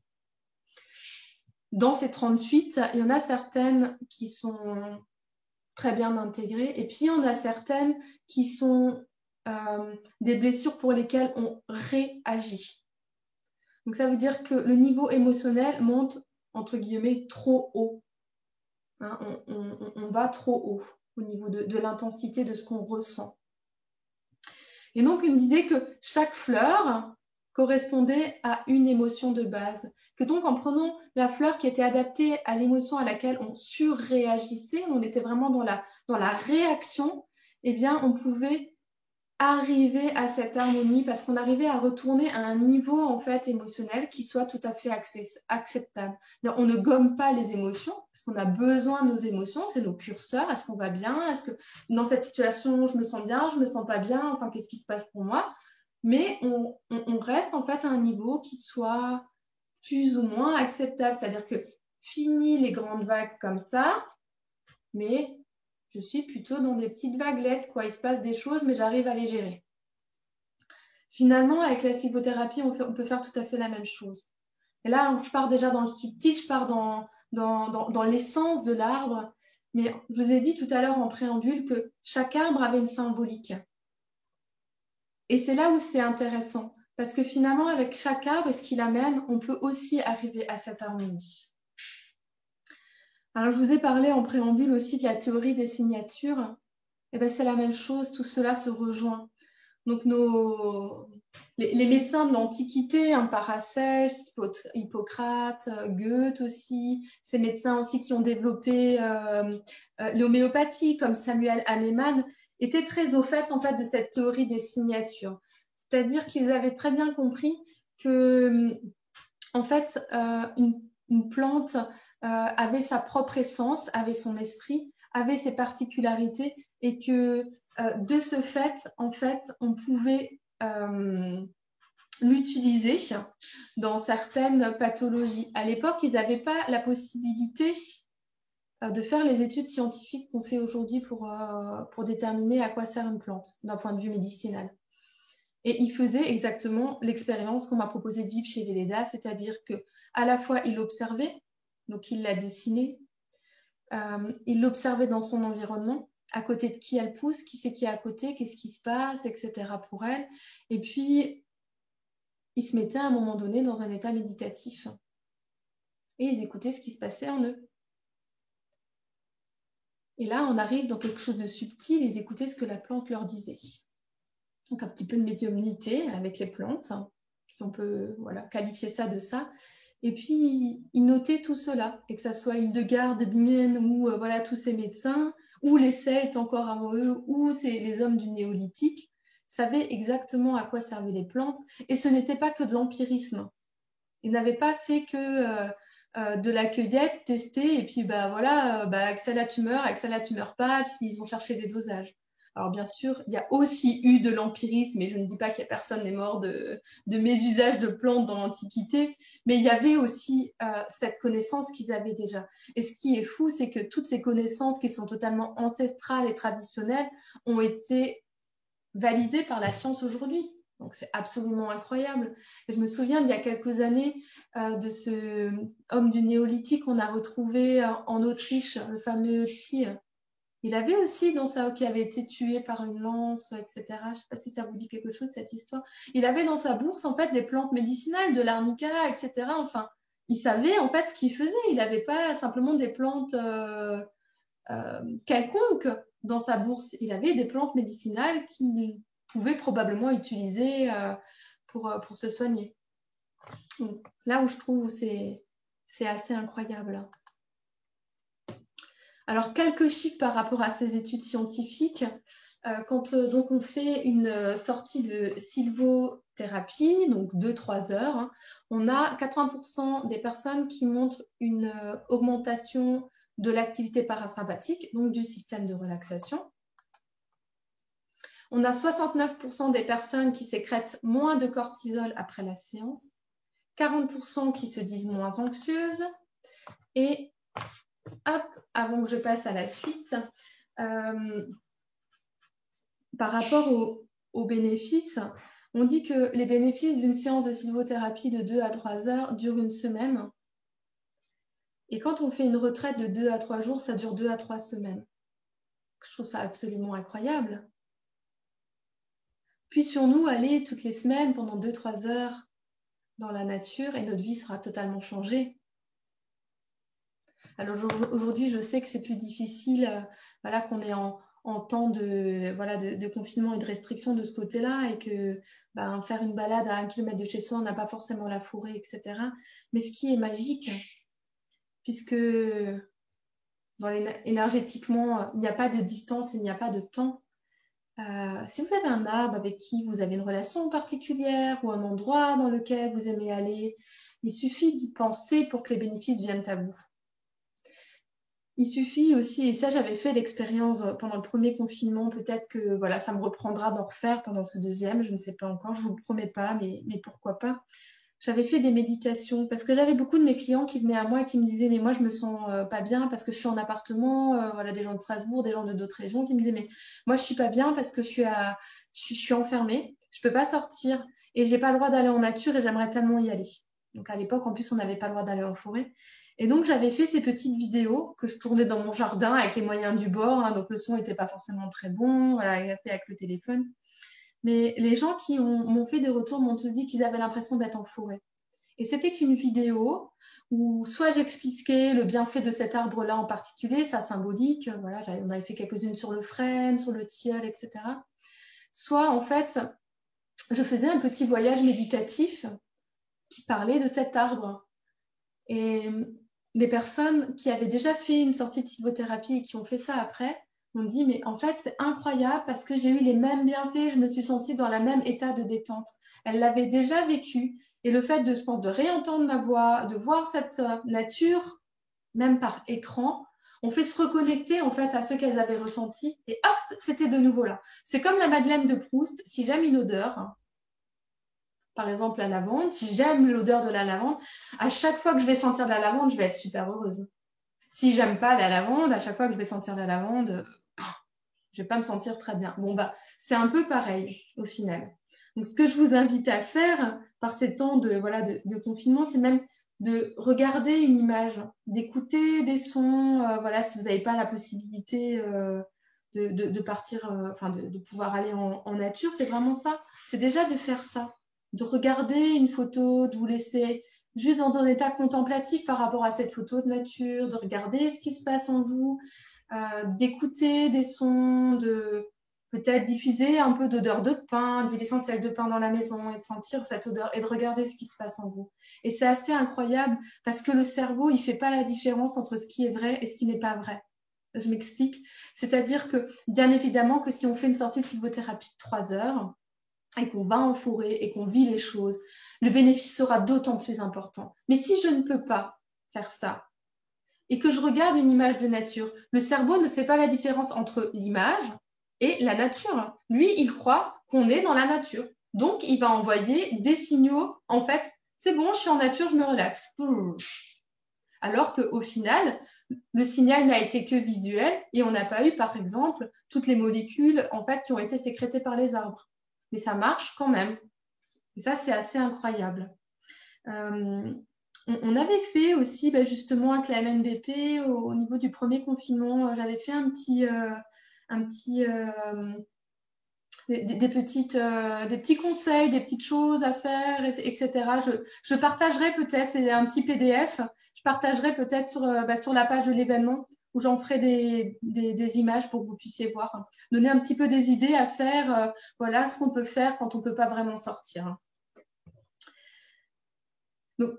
Dans ces 38, il y en a certaines qui sont très bien intégrées et puis il y en a certaines qui sont des blessures pour lesquelles on réagit. Donc, ça veut dire que le niveau émotionnel monte, entre guillemets, trop haut. Hein, on va trop haut au niveau de l'intensité de ce qu'on ressent. Et donc, il me disait que chaque fleur correspondait à une émotion de base. Que donc, en prenant la fleur qui était adaptée à l'émotion à laquelle on surréagissait, on était vraiment dans la réaction, eh bien, on pouvait arriver à cette harmonie parce qu'on arrivait à retourner à un niveau en fait émotionnel qui soit tout à fait acceptable. On ne gomme pas les émotions parce qu'on a besoin de nos émotions, c'est nos curseurs. Est-ce qu'on va bien? Est-ce que dans cette situation je me sens bien, je me sens pas bien? Enfin, qu'est-ce qui se passe pour moi? Mais on reste en fait à un niveau qui soit plus ou moins acceptable, c'est-à-dire que fini les grandes vagues comme ça, mais je suis plutôt dans des petites vaguelettes, quoi. Il se passe des choses, mais j'arrive à les gérer. Finalement, avec la sylvothérapie, on peut faire tout à fait la même chose. Et là, je pars déjà dans le subtil, je pars dans l'essence de l'arbre. Mais je vous ai dit tout à l'heure en préambule que chaque arbre avait une symbolique. Et c'est là où c'est intéressant. Parce que finalement, avec chaque arbre et ce qu'il amène, on peut aussi arriver à cette harmonie. Alors, je vous ai parlé en préambule aussi de la théorie des signatures. Et bien, c'est la même chose, tout cela se rejoint. Donc, les médecins de l'Antiquité, Paracelse, Hippocrate, Goethe aussi, ces médecins aussi qui ont développé l'homéopathie, comme Samuel Hahnemann, étaient très au fait, en fait de cette théorie des signatures. C'est-à-dire qu'ils avaient très bien compris que, en fait, une plante avait sa propre essence, avait son esprit, avait ses particularités et que de ce fait, en fait, on pouvait l'utiliser dans certaines pathologies. À l'époque, ils n'avaient pas la possibilité de faire les études scientifiques qu'on fait aujourd'hui pour déterminer à quoi sert une plante d'un point de vue médicinal. Et il faisait exactement l'expérience qu'on m'a proposé de vivre chez Velleda, c'est-à-dire que à la fois il observait, donc il l'a dessiné, il l'observait dans son environnement, à côté de qui elle pousse, qui c'est qui est à côté, qu'est-ce qui se passe, etc. pour elle. Et puis, ils se mettaient à un moment donné dans un état méditatif. Et ils écoutaient ce qui se passait en eux. Et là, on arrive dans quelque chose de subtil, ils écoutaient ce que la plante leur disait. Donc un petit peu de médiumnité avec les plantes, si on peut qualifier ça de ça. Et puis, ils notaient tout cela, et que ça soit Hildegarde, Bingen ou tous ces médecins, ou les Celtes encore avant eux, ou les hommes du néolithique, savaient exactement à quoi servaient les plantes. Et ce n'était pas que de l'empirisme. Ils n'avaient pas fait que de la cueillette, tester, et puis avec celle-là tu meurs, avec celle-là tu meurs pas, puis ils ont cherché des dosages. Alors bien sûr, il y a aussi eu de l'empirisme, et je ne dis pas qu'il n'y a personne n'est mort de mésusage de plantes dans l'Antiquité, mais il y avait aussi cette connaissance qu'ils avaient déjà. Et ce qui est fou, c'est que toutes ces connaissances qui sont totalement ancestrales et traditionnelles ont été validées par la science aujourd'hui. Donc c'est absolument incroyable. Et je me souviens d'il y a quelques années de ce homme du néolithique qu'on a retrouvé en Autriche, le fameux Tsi. Il avait aussi qui avait été tué par une lance, etc. Je ne sais pas si ça vous dit quelque chose, cette histoire. Il avait dans sa bourse, en fait, des plantes médicinales, de l'arnica, etc. Enfin, il savait, en fait, ce qu'il faisait. Il n'avait pas simplement des plantes quelconques dans sa bourse. Il avait des plantes médicinales qu'il pouvait probablement utiliser pour se soigner. Donc, là où je trouve c'est assez incroyable. Alors, quelques chiffres par rapport à ces études scientifiques. Quand donc on fait une sortie de sylvothérapie, donc 2-3 heures, on a 80% des personnes qui montrent une augmentation de l'activité parasympathique, donc du système de relaxation. On a 69% des personnes qui sécrètent moins de cortisol après la séance, 40% qui se disent moins anxieuses, et hop, avant que je passe à la suite, par rapport aux bénéfices, on dit que les bénéfices d'une séance de sylvothérapie de 2 à 3 heures durent une semaine. Et quand on fait une retraite de 2 à 3 jours, ça dure 2 à 3 semaines. Je trouve ça absolument incroyable. Puissions-nous aller toutes les semaines pendant 2-3 heures dans la nature et notre vie sera totalement changée. Alors aujourd'hui, je sais que c'est plus difficile, qu'on est en temps de confinement et de restriction de ce côté-là, et que faire une balade à 1 kilomètre de chez soi, on n'a pas forcément la forêt, etc. Mais ce qui est magique, puisque énergétiquement, il n'y a pas de distance, il n'y a pas de temps. Si vous avez un arbre avec qui vous avez une relation particulière ou un endroit dans lequel vous aimez aller, il suffit d'y penser pour que les bénéfices viennent à vous. Il suffit aussi, et ça j'avais fait l'expérience pendant le premier confinement, peut-être que ça me reprendra d'en refaire pendant ce deuxième, je ne sais pas encore, je ne vous le promets pas, mais pourquoi pas. J'avais fait des méditations parce que j'avais beaucoup de mes clients qui venaient à moi et qui me disaient mais moi je me sens pas bien parce que je suis en appartement, des gens de Strasbourg, des gens de d'autres régions qui me disaient mais moi je suis pas bien parce que je suis enfermée, je peux pas sortir et j'ai pas le droit d'aller en nature et j'aimerais tellement y aller. Donc à l'époque en plus on n'avait pas le droit d'aller en forêt. Et donc j'avais fait ces petites vidéos que je tournais dans mon jardin avec les moyens du bord, donc le son n'était pas forcément très bon, fait avec le téléphone. Mais les gens qui m'ont fait des retours m'ont tous dit qu'ils avaient l'impression d'être en forêt. Et c'était qu'une vidéo où soit j'expliquais le bienfait de cet arbre-là en particulier, sa symbolique, on avait fait quelques-unes sur le frêne, sur le tilleul, etc. Soit en fait, je faisais un petit voyage méditatif qui parlait de cet arbre. Et les personnes qui avaient déjà fait une sortie de sylvothérapie et qui ont fait ça après, on dit mais en fait c'est incroyable parce que j'ai eu les mêmes bienfaits, je me suis sentie dans le même état de détente. Elle l'avait déjà vécu et le fait de réentendre ma voix, de voir cette nature, même par écran, on fait se reconnecter en fait à ce qu'elles avaient ressenti et hop, c'était de nouveau là. C'est comme la Madeleine de Proust, si j'aime une odeur, par exemple la lavande, si j'aime l'odeur de la lavande, à chaque fois que je vais sentir de la lavande, je vais être super heureuse. Si j'aime pas la lavande, à chaque fois que je vais sentir la lavande, Je vais pas me sentir très bien. Bon, bah, c'est un peu pareil au final. Donc, ce que je vous invite à faire par ces temps de confinement, c'est même de regarder une image, d'écouter des sons. Voilà, si vous n'avez pas la possibilité de partir, de pouvoir aller en nature, c'est vraiment ça. C'est déjà de faire ça, de regarder une photo, de vous laisser juste dans un état contemplatif par rapport à cette photo de nature, de regarder ce qui se passe en vous, d'écouter des sons, de peut-être diffuser un peu d'odeur de pin, d'huile essentielle de pin dans la maison et de sentir cette odeur et de regarder ce qui se passe en vous. Et c'est assez incroyable parce que le cerveau, il fait pas la différence entre ce qui est vrai et ce qui n'est pas vrai. Je m'explique. C'est-à-dire que, bien évidemment, que si on fait une sortie de sylvothérapie de 3 heures et qu'on va en forêt et qu'on vit les choses, le bénéfice sera d'autant plus important. Mais si je ne peux pas faire ça et que je regarde une image de nature, le cerveau ne fait pas la différence entre l'image et la nature. Lui, il croit qu'on est dans la nature. Donc, il va envoyer des signaux. En fait, c'est bon, je suis en nature, je me relaxe. Alors qu'au final, le signal n'a été que visuel et on n'a pas eu, par exemple, toutes les molécules en fait, qui ont été sécrétées par les arbres. Mais ça marche quand même. Et ça, c'est assez incroyable. On avait fait aussi, justement, avec la MNBP, au niveau du premier confinement, j'avais fait des petits conseils, des petites choses à faire, etc. Je partagerai peut-être, c'est un petit PDF, je partagerai peut-être sur la page de l'événement où j'en ferai des images pour que vous puissiez voir. Donner un petit peu des idées à faire, voilà ce qu'on peut faire quand on ne peut pas vraiment sortir. Donc,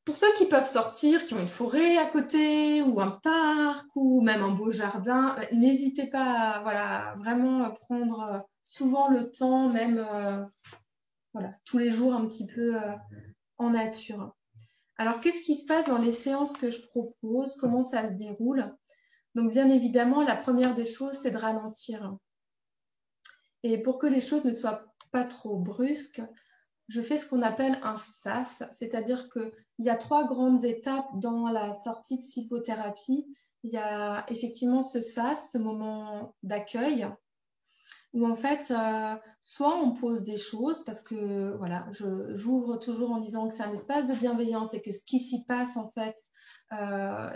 pour ceux qui peuvent sortir, qui ont une forêt à côté ou un parc ou même un beau jardin, n'hésitez pas à vraiment prendre souvent le temps, même tous les jours un petit peu en nature. Alors, qu'est-ce qui se passe dans les séances que je propose? Comment ça se déroule? Donc, bien évidemment, la première des choses, c'est de ralentir. Et pour que les choses ne soient pas trop brusques, je fais ce qu'on appelle un SAS, c'est-à-dire qu'il y a 3 grandes étapes dans la sortie de sylvothérapie. Il y a effectivement ce SAS, ce moment d'accueil, où en fait, soit on pose des choses, parce que voilà, j'ouvre toujours en disant que c'est un espace de bienveillance et que ce qui s'y passe, en fait,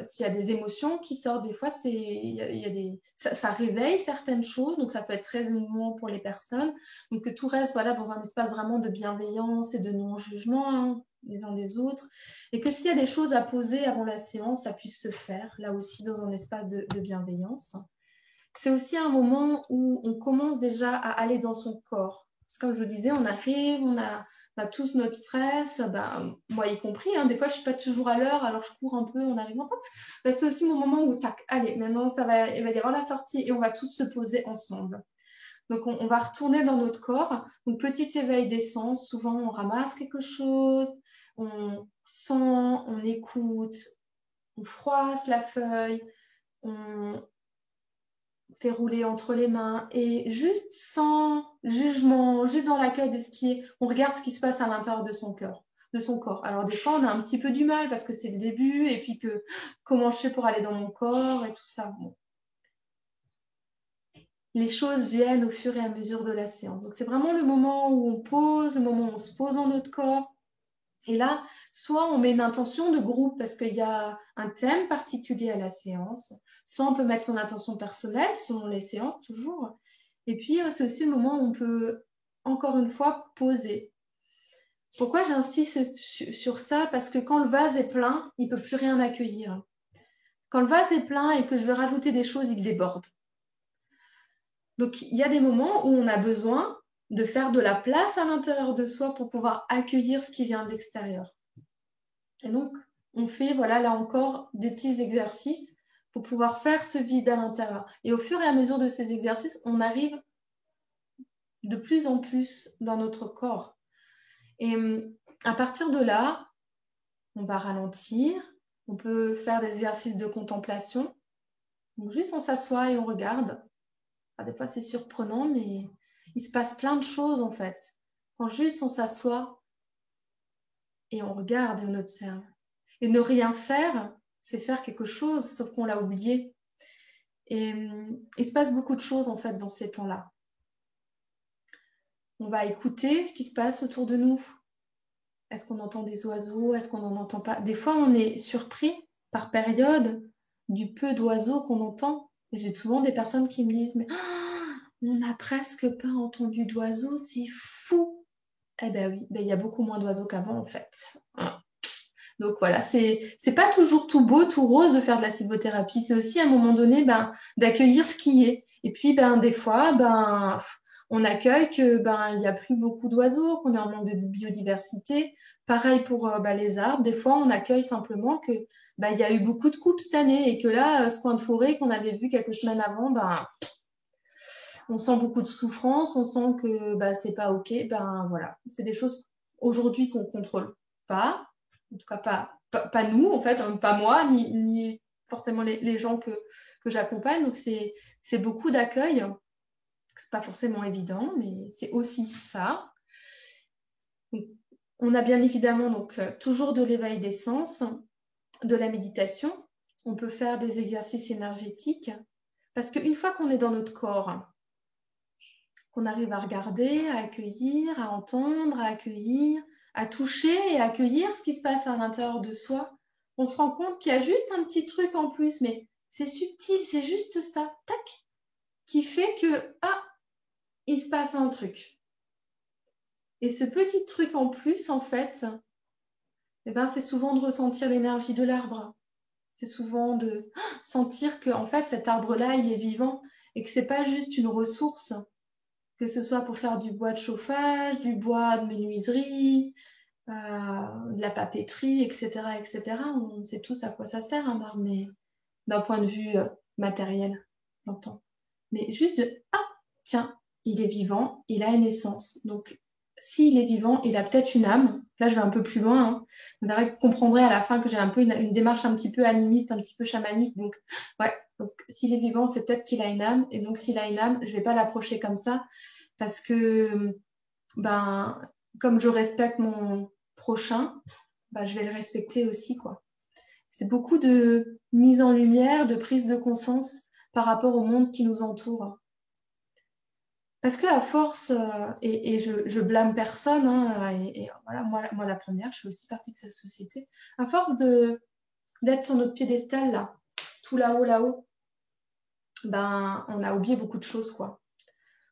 s'il y a des émotions qui sortent, des fois, ça réveille certaines choses, donc ça peut être très émouvant pour les personnes. Donc que tout reste dans un espace vraiment de bienveillance et de non-jugement les uns des autres. Et que s'il y a des choses à poser avant la séance, ça puisse se faire, là aussi, dans un espace de bienveillance. C'est aussi un moment où on commence déjà à aller dans son corps. Parce que comme je vous disais, on arrive, on a tous notre stress, moi y compris, des fois je ne suis pas toujours à l'heure, alors je cours un peu en arrivant. C'est aussi mon moment où, tac, allez, maintenant il va y avoir la sortie et on va tous se poser ensemble. Donc on va retourner dans notre corps. Donc petit éveil des sens, souvent on ramasse quelque chose, on sent, on écoute, on froisse la feuille, on fait rouler entre les mains et juste sans jugement, juste dans l'accueil de ce qui est, on regarde ce qui se passe à l'intérieur de son cœur, de son corps. Alors des fois on a un petit peu du mal parce que c'est le début et puis que comment je fais pour aller dans mon corps et tout ça. Bon. Les choses viennent au fur et à mesure de la séance. Donc c'est vraiment le moment où on pose, le moment où on se pose dans notre corps. Et là, soit on met une intention de groupe parce qu'il y a un thème particulier à la séance, soit on peut mettre son intention personnelle selon les séances toujours. Et puis, c'est aussi le moment où on peut, encore une fois, poser. Pourquoi j'insiste sur ça? Parce que quand le vase est plein, il ne peut plus rien accueillir. Quand le vase est plein et que je veux rajouter des choses, il déborde. Donc, il y a des moments où on a besoin de faire de la place à l'intérieur de soi pour pouvoir accueillir ce qui vient de l'extérieur. Et donc, on fait, là encore, des petits exercices pour pouvoir faire ce vide à l'intérieur. Et au fur et à mesure de ces exercices, on arrive de plus en plus dans notre corps. Et à partir de là, on va ralentir. On peut faire des exercices de contemplation. Donc, juste on s'assoit et on regarde. Des fois, c'est surprenant, mais il se passe plein de choses, en fait. Quand juste on s'assoit et on regarde et on observe. Et ne rien faire, c'est faire quelque chose, sauf qu'on l'a oublié. Et il se passe beaucoup de choses en fait dans ces temps-là. On va écouter ce qui se passe autour de nous. Est-ce qu'on entend des oiseaux? Est-ce qu'on n'en entend pas? Des fois, on est surpris par période du peu d'oiseaux qu'on entend. Et j'ai souvent des personnes qui me disent, mais on n'a presque pas entendu d'oiseaux, c'est fou. Eh ben oui, ben, il y a beaucoup moins d'oiseaux qu'avant en fait. Donc voilà, c'est pas toujours tout beau, tout rose de faire de la sylvothérapie. C'est aussi à un moment donné d'accueillir ce qui est. Et puis des fois, on accueille que il y a plus beaucoup d'oiseaux, qu'on est en manque de biodiversité. Pareil pour les arbres. Des fois, on accueille simplement que il y a eu beaucoup de coupes cette année et que là, ce coin de forêt qu'on avait vu quelques semaines avant, on sent beaucoup de souffrance, on sent que c'est pas ok. Voilà, c'est des choses aujourd'hui qu'on contrôle pas, en tout cas pas nous en fait, hein, pas moi ni forcément les gens que j'accompagne. Donc c'est beaucoup d'accueil. C'est pas forcément évident, mais c'est aussi ça. Donc, on a bien évidemment donc toujours de l'éveil des sens, de la méditation. On peut faire des exercices énergétiques parce qu'une fois qu'on est dans notre corps, qu'on arrive à regarder, à accueillir, à entendre, à accueillir, à toucher et à accueillir ce qui se passe à l'intérieur de soi, on se rend compte qu'il y a juste un petit truc en plus, mais c'est subtil, c'est juste ça, tac, qui fait que, il se passe un truc. Et ce petit truc en plus, en fait, c'est souvent de ressentir l'énergie de l'arbre. C'est souvent de sentir que, en fait, cet arbre-là, il est vivant et que c'est pas juste une ressource, que ce soit pour faire du bois de chauffage, du bois de menuiserie, de la papeterie, etc., etc. On sait tous à quoi ça sert un arbre, mais d'un point de vue matériel, j'entends. Mais juste tiens, il est vivant, il a une essence. Donc, s'il est vivant, il a peut-être une âme. Là, je vais un peu plus loin. Hein. Vous verrez que vous comprendrez à la fin que j'ai un peu une démarche un petit peu animiste, un petit peu chamanique. Donc, ouais. Donc, s'il est vivant, c'est peut-être qu'il a une âme. Et donc, s'il a une âme, je vais pas l'approcher comme ça parce que, comme je respecte mon prochain, je vais le respecter aussi, quoi. C'est beaucoup de mise en lumière, de prise de conscience par rapport au monde qui nous entoure. Parce qu'à force, et je blâme personne, hein, et voilà, moi la première, je fais aussi partie de cette société, à force d'être sur notre piédestal, là, tout là-haut, on a oublié beaucoup de choses, quoi.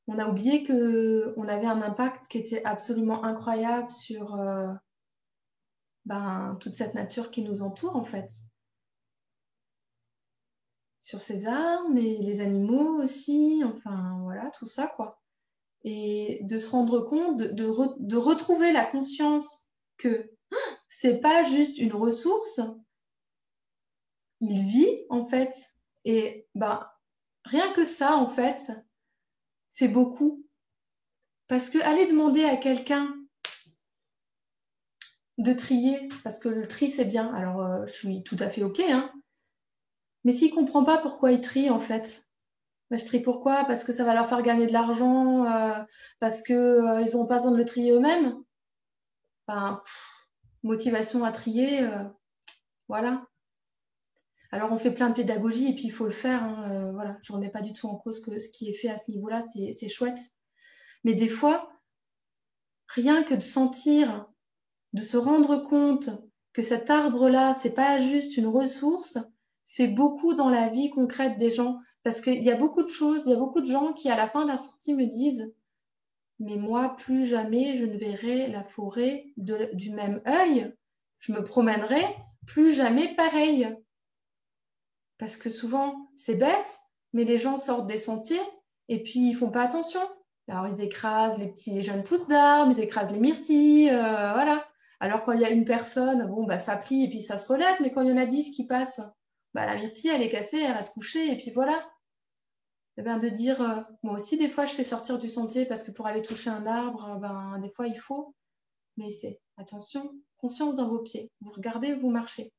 On a oublié qu'on avait un impact qui était absolument incroyable sur toute cette nature qui nous entoure, en fait. Sur ces arbres, mais les animaux aussi, enfin, voilà, tout ça, quoi. Et de se rendre compte, de retrouver la conscience que c'est pas juste une ressource, il vit en fait. Et rien que ça en fait fait beaucoup. Parce que aller demander à quelqu'un de trier, parce que le tri c'est bien, alors je suis tout à fait ok, hein, mais s'il comprend pas pourquoi il trie en fait, je trie pourquoi? Parce que ça va leur faire gagner de l'argent, parce que ils n'ont pas besoin de le trier eux-mêmes. Motivation à trier, voilà. Alors on fait plein de pédagogie et puis il faut le faire, hein, voilà. Je ne remets pas du tout en cause que ce qui est fait à ce niveau-là, c'est chouette. Mais des fois, rien que de sentir, de se rendre compte que cet arbre-là, c'est pas juste une ressource, fait beaucoup dans la vie concrète des gens. Parce qu'il y a beaucoup de choses, il y a beaucoup de gens qui, à la fin de la sortie, me disent « Mais moi, plus jamais je ne verrai la forêt du même œil. Je me promènerai plus jamais pareil. » Parce que souvent, c'est bête, mais les gens sortent des sentiers et puis ils font pas attention. Alors, ils écrasent les jeunes pousses d'arbres, ils écrasent les myrtilles, voilà. Alors, quand il y a une personne, ça plie et puis ça se relève, mais quand il y en a 10 qui passent, la myrtille, elle est cassée, elle reste couchée et puis voilà. Et de dire, moi aussi, des fois, je fais sortir du sentier parce que pour aller toucher un arbre, des fois, il faut. Mais c'est, attention, conscience dans vos pieds. Vous regardez, vous marchez.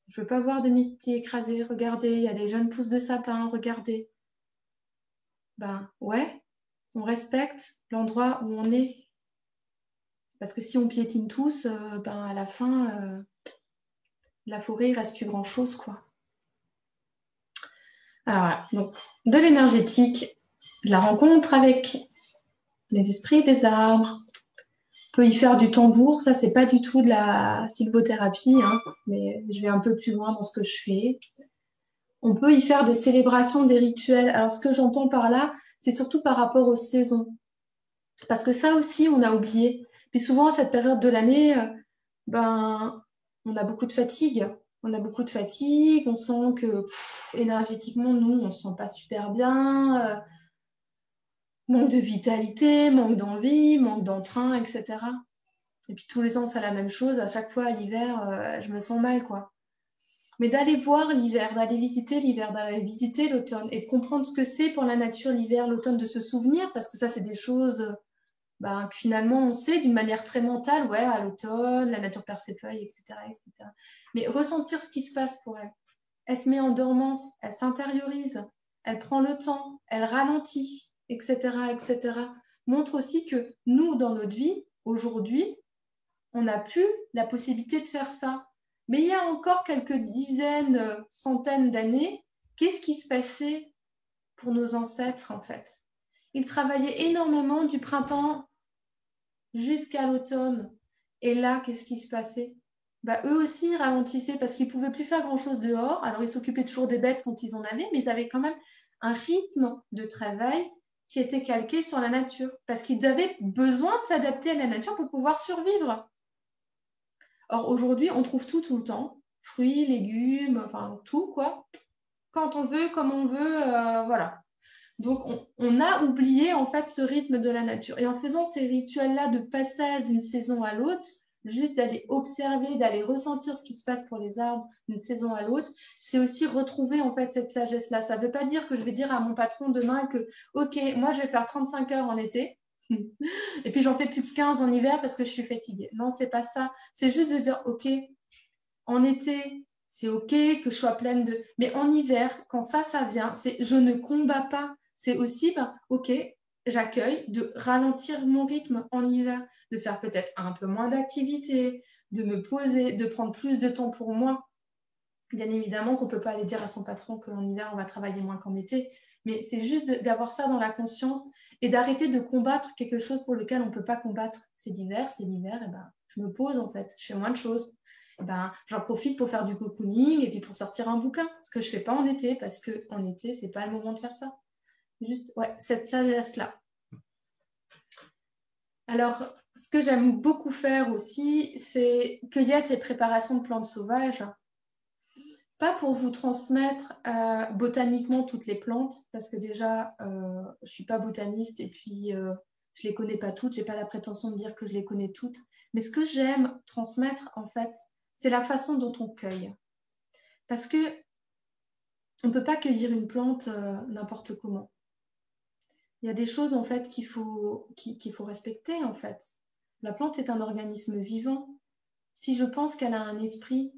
Je veux pas voir de myrtilles écrasées. Regardez, il y a des jeunes pousses de sapin. Regardez. Ouais, on respecte l'endroit où on est. Parce que si on piétine tous, à la fin, la forêt, il reste plus grand-chose, quoi. Alors, voilà. Donc, de l'énergétique, de la rencontre avec les esprits des arbres. On peut y faire du tambour, ça c'est pas du tout de la sylvothérapie, hein, mais je vais un peu plus loin dans ce que je fais. On peut y faire des célébrations, des rituels. Alors ce que j'entends par là, c'est surtout par rapport aux saisons. Parce que ça aussi, on a oublié. Puis souvent, à cette période de l'année, on a beaucoup de fatigue. On a beaucoup de fatigue, on sent que énergétiquement, nous, on se sent pas super bien. Manque de vitalité, manque d'envie, manque d'entrain, etc. Et puis tous les ans, c'est la même chose. À chaque fois, à l'hiver, je me sens mal, quoi. Mais d'aller voir l'hiver, d'aller visiter l'automne et de comprendre ce que c'est pour la nature l'hiver, l'automne, de se souvenir, parce que ça, c'est des choses que finalement, on sait d'une manière très mentale, ouais, à l'automne, la nature perd ses feuilles, etc., etc. Mais ressentir ce qui se passe pour elle. Elle se met en dormance, elle s'intériorise, elle prend le temps, elle ralentit, etc., etc. Montre aussi que nous, dans notre vie, aujourd'hui, on n'a plus la possibilité de faire ça. Mais il y a encore quelques dizaines, centaines d'années, qu'est-ce qui se passait pour nos ancêtres, en fait? Ils travaillaient énormément du printemps jusqu'à l'automne. Et là, qu'est-ce qui se passait? Eux aussi, ils ralentissaient parce qu'ils ne pouvaient plus faire grand-chose dehors. Alors, ils s'occupaient toujours des bêtes quand ils en avaient, mais ils avaient quand même un rythme de travail qui était calqué sur la nature. Parce qu'ils avaient besoin de s'adapter à la nature pour pouvoir survivre. Or, aujourd'hui, on trouve tout le temps. Fruits, légumes, enfin tout, quoi. Quand on veut, comme on veut, voilà. Donc, on a oublié, en fait, ce rythme de la nature. Et en faisant ces rituels-là de passage d'une saison à l'autre, juste d'aller observer, d'aller ressentir ce qui se passe pour les arbres d'une saison à l'autre, c'est aussi retrouver, en fait, cette sagesse-là. Ça ne veut pas dire que je vais dire à mon patron demain que, OK, moi, je vais faire 35 heures en été. Et puis j'en fais plus que 15 en hiver parce que je suis fatiguée. Non, c'est pas ça. C'est juste de dire, OK, en été, c'est OK que je sois pleine de... Mais en hiver, quand ça vient, c'est je ne combats pas. C'est aussi, OK, j'accueille de ralentir mon rythme en hiver, de faire peut-être un peu moins d'activité, de me poser, de prendre plus de temps pour moi. Bien évidemment qu'on ne peut pas aller dire à son patron qu'en hiver, on va travailler moins qu'en été. Mais c'est juste d'avoir ça dans la conscience et d'arrêter de combattre quelque chose pour lequel on ne peut pas combattre. C'est l'hiver, et je me pose en fait, je fais moins de choses. J'en profite pour faire du cocooning et puis pour sortir un bouquin, ce que je ne fais pas en été, parce qu'en été, ce n'est pas le moment de faire ça. Juste, ouais, cette sagesse-là. Alors, ce que j'aime beaucoup faire aussi, c'est cueillette et préparation de plantes sauvages. Pas pour vous transmettre botaniquement toutes les plantes, parce que déjà, je ne suis pas botaniste et puis je ne les connais pas toutes. Je n'ai pas la prétention de dire que je les connais toutes. Mais ce que j'aime transmettre, en fait, c'est la façon dont on cueille. Parce que on ne peut pas cueillir une plante n'importe comment. Il y a des choses, en fait, qu'il faut respecter, en fait. La plante est un organisme vivant. Si je pense qu'elle a un esprit,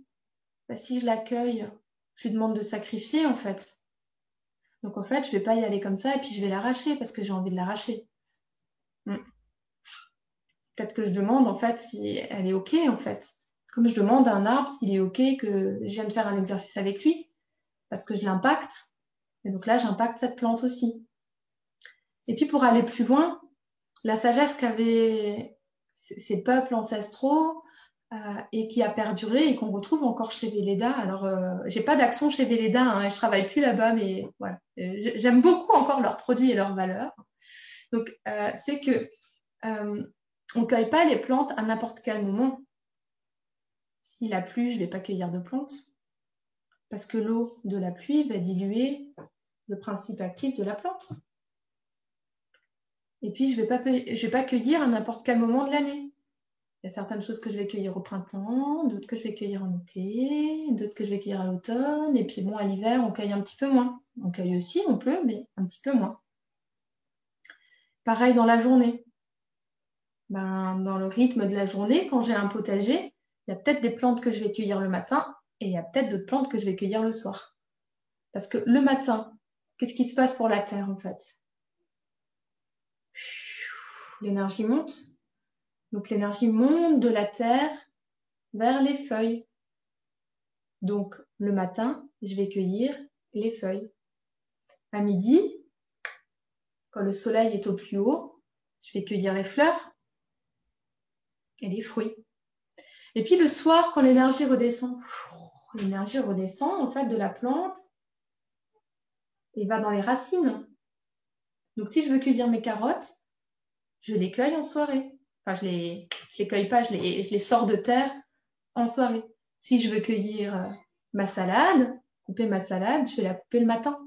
si je l'accueille, je lui demande de sacrifier, en fait. Donc, en fait, je ne vais pas y aller comme ça et puis je vais l'arracher parce que j'ai envie de l'arracher. Peut-être que je demande, en fait, si elle est OK, en fait. Comme je demande à un arbre s'il est OK que je vienne faire un exercice avec lui parce que je l'impacte. Et donc là, j'impacte cette plante aussi. Et puis, pour aller plus loin, la sagesse qu'avaient ces peuples ancestraux et qui a perduré et qu'on retrouve encore chez Velleda. Alors, j'ai pas d'action chez Velleda, hein, je travaille plus là-bas, mais voilà. J'aime beaucoup encore leurs produits et leurs valeurs. Donc, c'est que on ne cueille pas les plantes à n'importe quel moment. S'il a plu, je ne vais pas cueillir de plantes parce que l'eau de la pluie va diluer le principe actif de la plante. Et puis, je vais pas cueillir à n'importe quel moment de l'année. Il y a certaines choses que je vais cueillir au printemps, d'autres que je vais cueillir en été, d'autres que je vais cueillir à l'automne. Et puis bon, à l'hiver, on cueille un petit peu moins. On cueille aussi, on peut, mais un petit peu moins. Pareil dans la journée. Dans le rythme de la journée, quand j'ai un potager, il y a peut-être des plantes que je vais cueillir le matin et il y a peut-être d'autres plantes que je vais cueillir le soir. Parce que le matin, qu'est-ce qui se passe pour la terre en fait? L'énergie monte. Donc l'énergie monte de la terre vers les feuilles. Donc le matin, je vais cueillir les feuilles. À midi, quand le soleil est au plus haut, je vais cueillir les fleurs et les fruits. Et puis le soir, quand l'énergie redescend en fait de la plante et va dans les racines. Donc si je veux cueillir mes carottes, je les cueille en soirée. Enfin, je les cueille pas, je les sors de terre en soirée. Si je veux cueillir ma salade, couper ma salade, je vais la couper le matin.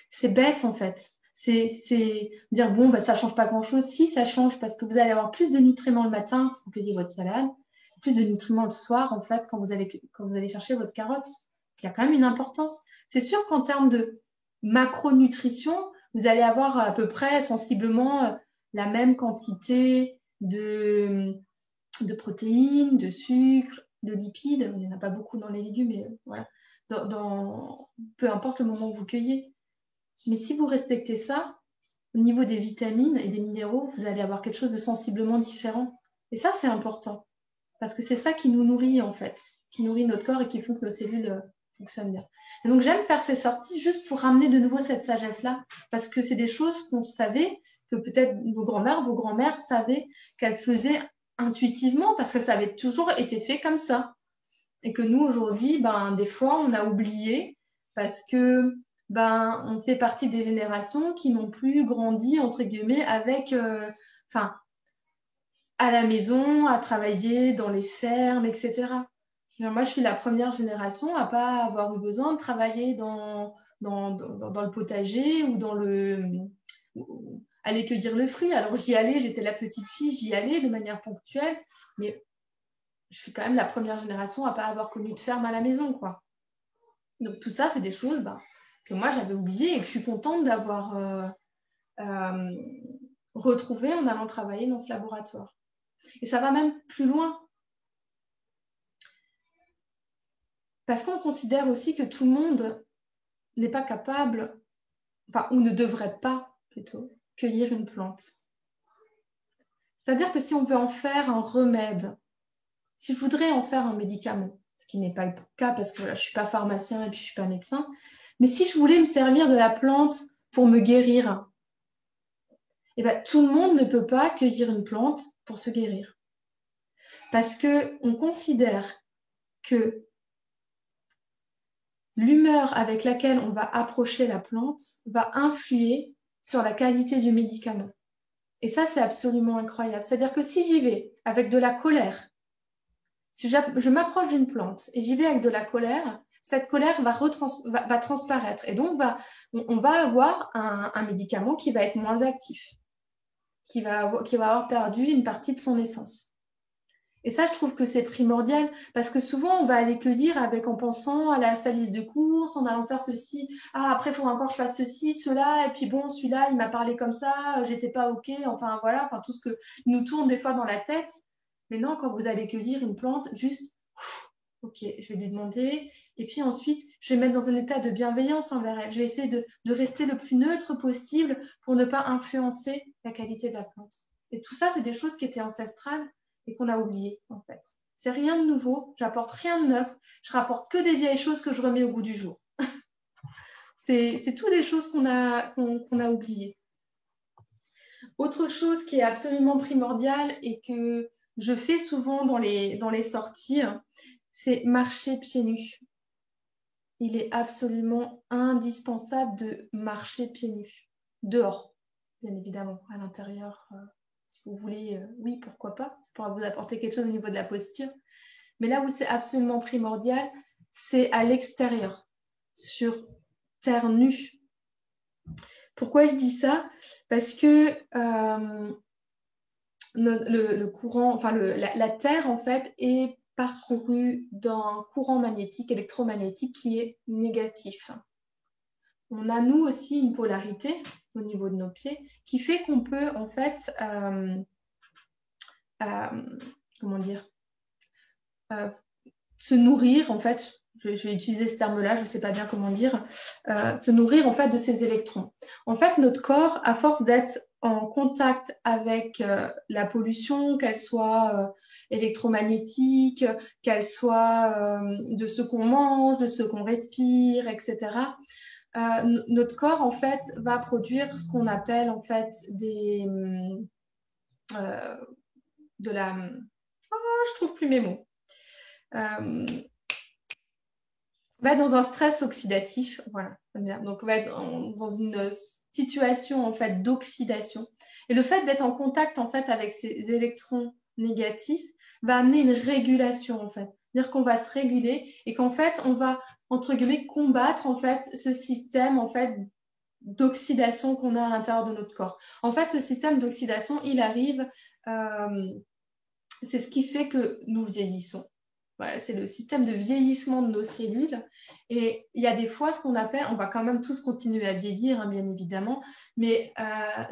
C'est bête en fait. C'est dire bon, bah, ça change pas grand-chose. Si, ça change parce que vous allez avoir plus de nutriments le matin si vous cueillez votre salade, plus de nutriments le soir en fait quand vous allez chercher votre carotte. Il y a quand même une importance. C'est sûr qu'en termes de macronutrition, vous allez avoir à peu près sensiblement la même quantité de protéines, de sucre, de lipides. Il n'y en a pas beaucoup dans les légumes, mais voilà. Peu importe le moment où vous cueillez. Mais si vous respectez ça, au niveau des vitamines et des minéraux, vous allez avoir quelque chose de sensiblement différent. Et ça, c'est important. Parce que c'est ça qui nous nourrit, en fait, qui nourrit notre corps et qui fait que nos cellules fonctionnent bien. Et donc, j'aime faire ces sorties juste pour ramener de nouveau cette sagesse-là. Parce que c'est des choses qu'on savait, que peut-être vos grands-mères savaient qu'elles faisaient intuitivement, parce que ça avait toujours été fait comme ça. Et que nous, aujourd'hui, des fois, on a oublié parce que on fait partie des générations qui n'ont plus grandi, entre guillemets, avec, à la maison, à travailler dans les fermes, etc. Moi, je suis la première génération à pas avoir eu besoin de travailler dans le potager ou aller cueillir le fruit. Alors, j'y allais, j'étais la petite fille, j'y allais de manière ponctuelle, mais je suis quand même la première génération à pas avoir connu de ferme à la maison, quoi. Donc, tout ça, c'est des choses que moi, j'avais oubliées et que je suis contente d'avoir retrouvées en allant travailler dans ce laboratoire. Et ça va même plus loin. Parce qu'on considère aussi que tout le monde n'est pas capable, ou ne devrait pas, plutôt, cueillir une plante. C'est-à-dire que si on veut en faire un remède, si je voudrais en faire un médicament, ce qui n'est pas le cas parce que je ne suis pas pharmacien et puis je ne suis pas médecin, mais si je voulais me servir de la plante pour me guérir, tout le monde ne peut pas cueillir une plante pour se guérir. Parce qu'on considère que l'humeur avec laquelle on va approcher la plante va influer sur la qualité du médicament. Et ça, c'est absolument incroyable. C'est-à-dire que si j'y vais avec de la colère, si je m'approche d'une plante et j'y vais avec de la colère, cette colère va transparaître. Et donc, on va avoir un médicament qui va être moins actif, qui va avoir perdu une partie de son essence. Et ça, je trouve que c'est primordial parce que souvent, on va aller cueillir en pensant à sa liste de courses, en allant faire ceci. Ah, après, il faudra encore que je fasse ceci, cela. Et puis bon, celui-là, il m'a parlé comme ça, j'étais pas OK. Enfin, voilà, tout ce que nous tourne des fois dans la tête. Mais non, quand vous allez cueillir une plante, juste, OK, je vais lui demander. Et puis ensuite, je vais mettre dans un état de bienveillance envers elle. Je vais essayer de rester le plus neutre possible pour ne pas influencer la qualité de la plante. Et tout ça, c'est des choses qui étaient ancestrales et qu'on a oublié en fait. C'est rien de nouveau, j'apporte rien de neuf, je rapporte que des vieilles choses que je remets au goût du jour. c'est toutes les choses qu'on a oubliées. Autre chose qui est absolument primordiale et que je fais souvent dans les sorties, c'est marcher pieds nus. Il est absolument indispensable de marcher pieds nus, dehors, bien évidemment, à l'intérieur. Si vous voulez, oui, pourquoi pas. Ça pourra vous apporter quelque chose au niveau de la posture. Mais là où c'est absolument primordial, c'est à l'extérieur, sur terre nue. Pourquoi je dis ça? Parce que le courant, la Terre, en fait, est parcourue d'un courant magnétique, électromagnétique qui est négatif. On a, nous aussi, une polarité au niveau de nos pieds qui fait qu'on peut, en fait, se nourrir, en fait, je vais utiliser ce terme-là, je ne sais pas bien comment dire, se nourrir, en fait, de ces électrons. En fait, notre corps, à force d'être en contact avec la pollution, qu'elle soit électromagnétique, qu'elle soit de ce qu'on mange, de ce qu'on respire, etc., notre corps, en fait, va produire ce qu'on appelle, en fait, je trouve plus mes mots. On va être dans un stress oxydatif, voilà, donc on va être dans une situation en fait d'oxydation. Et le fait d'être en contact en fait avec ces électrons négatifs va amener une régulation en fait, c'est-à-dire qu'on va se réguler et qu'en fait on va entre guillemets combattre en fait ce système en fait d'oxydation qu'on a à l'intérieur de notre corps. En fait, ce système d'oxydation, il arrive, c'est ce qui fait que nous vieillissons. Voilà, c'est le système de vieillissement de nos cellules. Et il y a des fois ce qu'on appelle, on va quand même tous continuer à vieillir, hein, bien évidemment, mais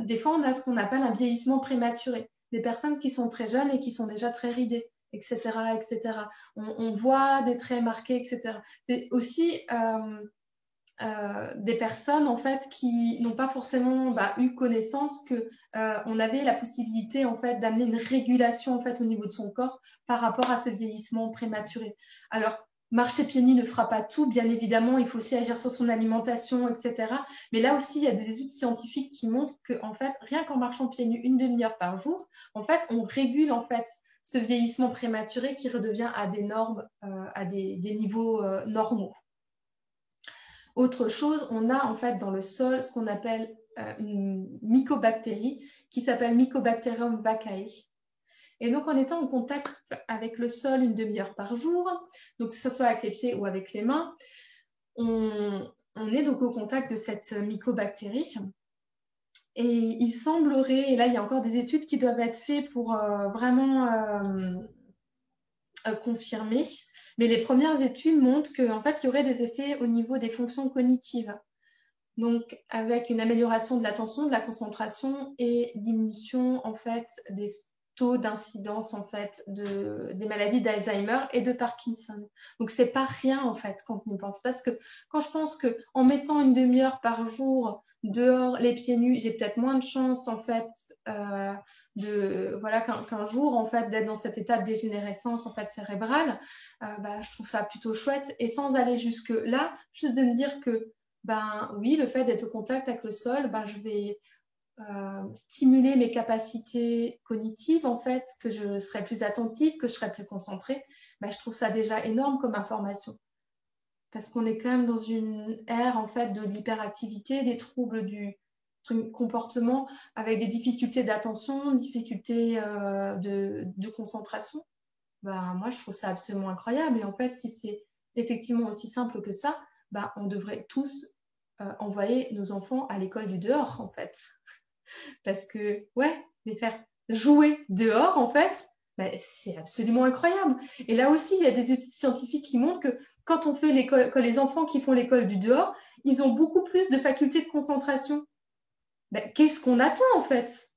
des fois on a ce qu'on appelle un vieillissement prématuré. Des personnes qui sont très jeunes et qui sont déjà très ridées, etc., etc. On voit des traits marqués, etc. C'est aussi des personnes en fait qui n'ont pas forcément eu connaissance que on avait la possibilité en fait d'amener une régulation en fait au niveau de son corps par rapport à ce vieillissement prématuré. Alors marcher pieds nus ne fera pas tout, bien évidemment, il faut aussi agir sur son alimentation, etc. Mais là aussi, il y a des études scientifiques qui montrent que en fait, rien qu'en marchant pieds nus une demi-heure par jour, en fait, on régule en fait ce vieillissement prématuré qui redevient à des normes, à des niveaux normaux. Autre chose, on a en fait dans le sol ce qu'on appelle une mycobactérie qui s'appelle Mycobacterium vaccae. Et donc en étant en contact avec le sol une demi-heure par jour, donc que ce soit avec les pieds ou avec les mains, on est donc au contact de cette mycobactérie. Et il semblerait, et là il y a encore des études qui doivent être faites pour vraiment confirmer, mais les premières études montrent qu'en fait, il y aurait des effets au niveau des fonctions cognitives. Donc, avec une amélioration de l'attention, de la concentration et diminution, en fait, des taux d'incidence, en fait, des maladies d'Alzheimer et de Parkinson. Donc, c'est pas rien, en fait, quand on y pense. Parce que quand je pense qu'en mettant une demi-heure par jour dehors, les pieds nus, j'ai peut-être moins de chance, en fait, qu'un jour, en fait, d'être dans cet état de dégénérescence, en fait, cérébrale, je trouve ça plutôt chouette. Et sans aller jusque-là, juste de me dire que oui, le fait d'être au contact avec le sol, je vais stimuler mes capacités cognitives, en fait, que je serai plus attentive, que je serai plus concentrée. Je trouve ça déjà énorme comme information. Parce qu'on est quand même dans une ère, en fait, de l'hyperactivité, des troubles du comportement, avec des difficultés d'attention, difficultés de concentration. Moi, je trouve ça absolument incroyable. Et en fait, si c'est effectivement aussi simple que ça, on devrait tous envoyer nos enfants à l'école du dehors, en fait. Parce que, les faire jouer dehors, en fait, c'est absolument incroyable. Et là aussi, il y a des études scientifiques qui montrent que quand les enfants qui font l'école du dehors, ils ont beaucoup plus de facultés de concentration. Qu'est-ce qu'on attend, en fait?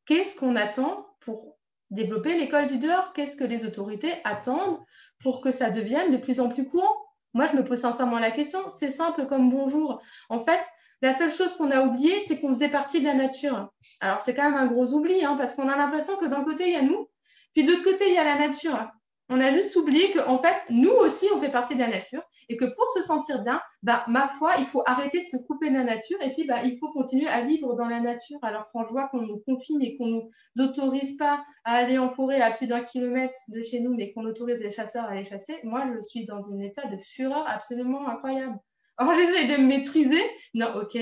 Qu'est-ce qu'on attend pour développer l'école du dehors? Qu'est-ce que les autorités attendent pour que ça devienne de plus en plus courant? Moi, je me pose sincèrement la question. C'est simple comme bonjour. En fait, la seule chose qu'on a oubliée, c'est qu'on faisait partie de la nature. Alors, c'est quand même un gros oubli, parce qu'on a l'impression que d'un côté, il y a nous, puis de l'autre côté, il y a la nature. On a juste oublié qu'en fait, nous aussi, on fait partie de la nature et que pour se sentir bien, ma foi, il faut arrêter de se couper de la nature et puis il faut continuer à vivre dans la nature. Alors quand je vois qu'on nous confine et qu'on nous autorise pas à aller en forêt à plus d'1 kilomètre de chez nous, mais qu'on autorise les chasseurs à aller chasser, moi, je suis dans un état de fureur absolument incroyable. Alors j'essaie de me maîtriser. Non, ok,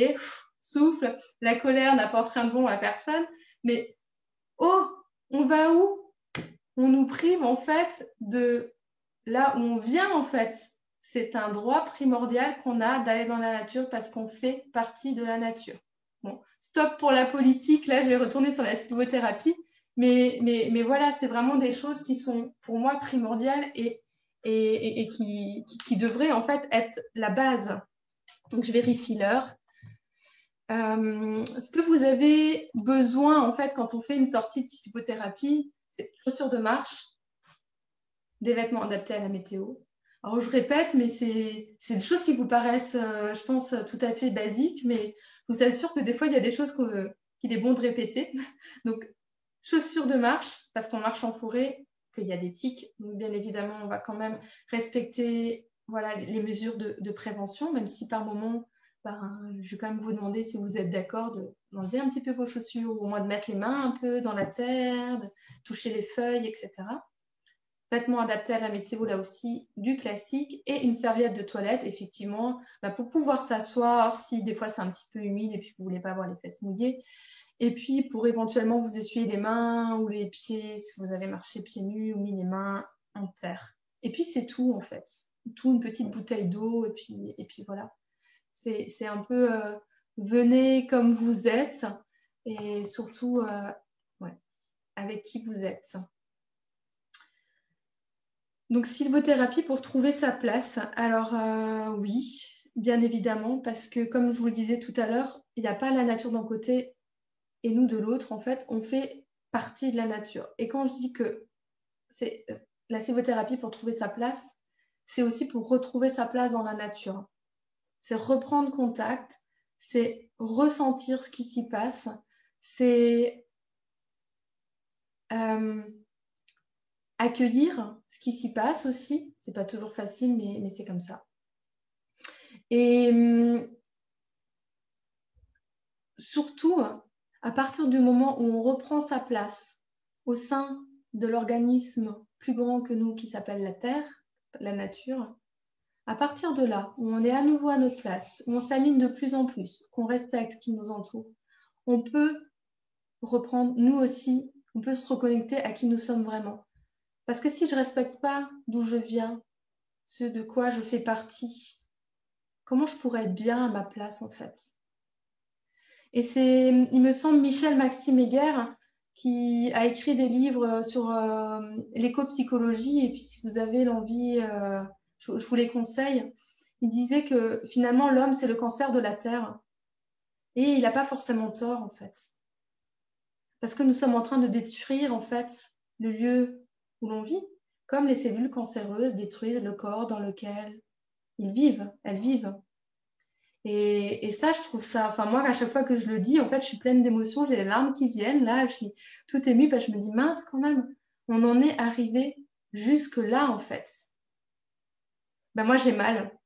souffle, la colère n'apporte rien de bon à personne, mais on va où? On nous prive en fait de là où on vient en fait. C'est un droit primordial qu'on a d'aller dans la nature parce qu'on fait partie de la nature. Bon, stop pour la politique, là je vais retourner sur la sylvothérapie, mais voilà, c'est vraiment des choses qui sont pour moi primordiales et qui devraient en fait être la base. Donc je vérifie l'heure. Ce que vous avez besoin en fait quand on fait une sortie de sylvothérapie, c'est des chaussures de marche, des vêtements adaptés à la météo. Alors, je répète, mais c'est des choses qui vous paraissent, je pense, tout à fait basiques, mais je vous assure que des fois, il y a des choses qu'il est bon de répéter. Donc, chaussures de marche, parce qu'on marche en forêt, qu'il y a des tiques. Donc, bien évidemment, on va quand même respecter les mesures de prévention, même si par moment, je vais quand même vous demander si vous êtes d'accord d'enlever un petit peu vos chaussures, ou au moins de mettre les mains un peu dans la terre, de toucher les feuilles, etc. Vêtements adaptés à la météo, là aussi, du classique, et une serviette de toilette, effectivement, pour pouvoir s'asseoir, si des fois c'est un petit peu humide et puis vous voulez pas avoir les fesses mouillées, et puis pour éventuellement vous essuyer les mains ou les pieds, si vous avez marché pieds nus ou mis les mains en terre. Et puis c'est tout, en fait. Tout, une petite bouteille d'eau, et puis voilà. C'est un peu venez comme vous êtes, et surtout avec qui vous êtes. Donc sylvothérapie pour trouver sa place. Alors oui, bien évidemment, parce que comme je vous le disais tout à l'heure, il n'y a pas la nature d'un côté et nous de l'autre. En fait, on fait partie de la nature. Et quand je dis que c'est la sylvothérapie pour trouver sa place, c'est aussi pour retrouver sa place dans la nature. C'est reprendre contact, c'est ressentir ce qui s'y passe, c'est accueillir ce qui s'y passe aussi. C'est pas toujours facile, mais c'est comme ça. Et surtout, à partir du moment où on reprend sa place au sein de l'organisme plus grand que nous qui s'appelle la Terre, la nature, à partir de là, où on est à nouveau à notre place, où on s'aligne de plus en plus, qu'on respecte ce qui nous entoure, on peut reprendre, nous aussi, on peut se reconnecter à qui nous sommes vraiment. Parce que si je ne respecte pas d'où je viens, ce de quoi je fais partie, comment je pourrais être bien à ma place en fait? Et c'est, il me semble, Michel Maxime Heger qui a écrit des livres sur l'éco-psychologie. Et puis si vous avez l'envie, je vous les conseille. Il disait que finalement l'homme c'est le cancer de la Terre. Et il n'a pas forcément tort en fait. Parce que nous sommes en train de détruire en fait le lieu où l'on vit, comme les cellules cancéreuses détruisent le corps dans lequel elles vivent. Et ça, je trouve ça, enfin moi, à chaque fois que je le dis, en fait, je suis pleine d'émotions, j'ai les larmes qui viennent, là, je suis toute émue, parce que je me dis, mince quand même, on en est arrivé jusque là, en fait. Ben moi, j'ai mal.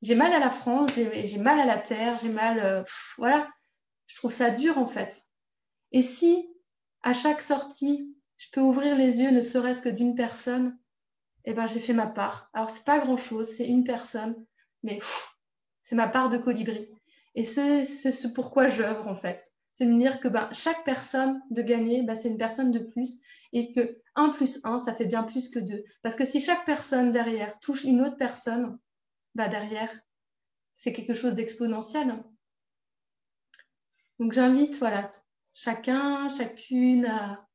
J'ai mal à la France, j'ai mal à la terre, j'ai mal, voilà. Je trouve ça dur, en fait. Et si, à chaque sortie, je peux ouvrir les yeux, ne serait-ce que d'une personne, eh ben, j'ai fait ma part. Alors, c'est pas grand-chose, c'est une personne, mais c'est ma part de colibri. Et c'est ce pourquoi j'œuvre, en fait. C'est de me dire que chaque personne de gagner, c'est une personne de plus. Et que 1 + 1, ça fait bien plus que 2. Parce que si chaque personne derrière touche une autre personne, derrière, c'est quelque chose d'exponentiel. Donc j'invite, voilà, chacun, chacune à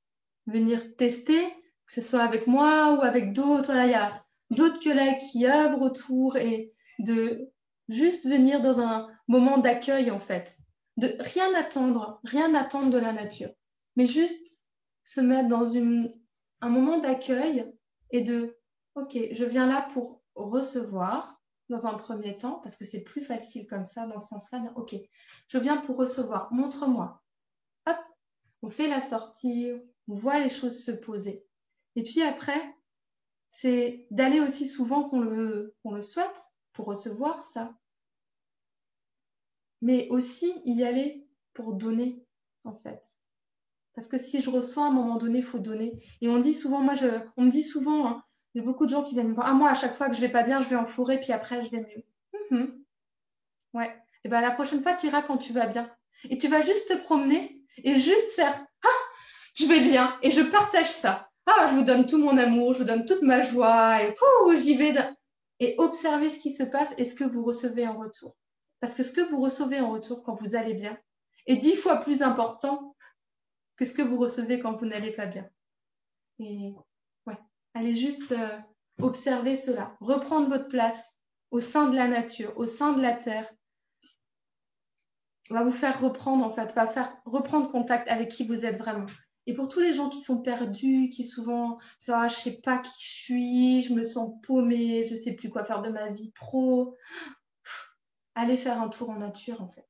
venir tester, que ce soit avec moi ou avec d'autres. Voilà, il y a d'autres collègues qui œuvrent autour, et de juste venir dans un moment d'accueil, en fait. De rien attendre de la nature, mais juste se mettre dans un moment d'accueil et de, ok, je viens là pour recevoir dans un premier temps, parce que c'est plus facile comme ça, dans ce sens-là. Ok, je viens pour recevoir, montre-moi. Hop, on fait la sortie, on voit les choses se poser. Et puis après, c'est d'aller aussi souvent qu'on le souhaite pour recevoir ça. Mais aussi y aller pour donner, en fait. Parce que si je reçois, à un moment donné, il faut donner. Et on dit souvent, on me dit souvent, hein, il y a beaucoup de gens qui viennent me voir, moi, à chaque fois que je vais pas bien, je vais en forêt, puis après, je vais mieux. Ouais. Et la prochaine fois, tu iras quand tu vas bien. Et tu vas juste te promener et juste faire, je vais bien, et je partage ça. Je vous donne tout mon amour, je vous donne toute ma joie, et j'y vais. Et observez ce qui se passe et ce que vous recevez en retour. Parce que ce que vous recevez en retour quand vous allez bien est 10 fois plus important que ce que vous recevez quand vous n'allez pas bien. Et ouais, allez juste observer cela, reprendre votre place au sein de la nature, au sein de la terre, va vous faire reprendre, en fait, va faire reprendre contact avec qui vous êtes vraiment. Et pour tous les gens qui sont perdus, qui souvent, je sais pas qui je suis, je me sens paumée, je sais plus quoi faire de ma vie pro, allez faire un tour en nature, en fait.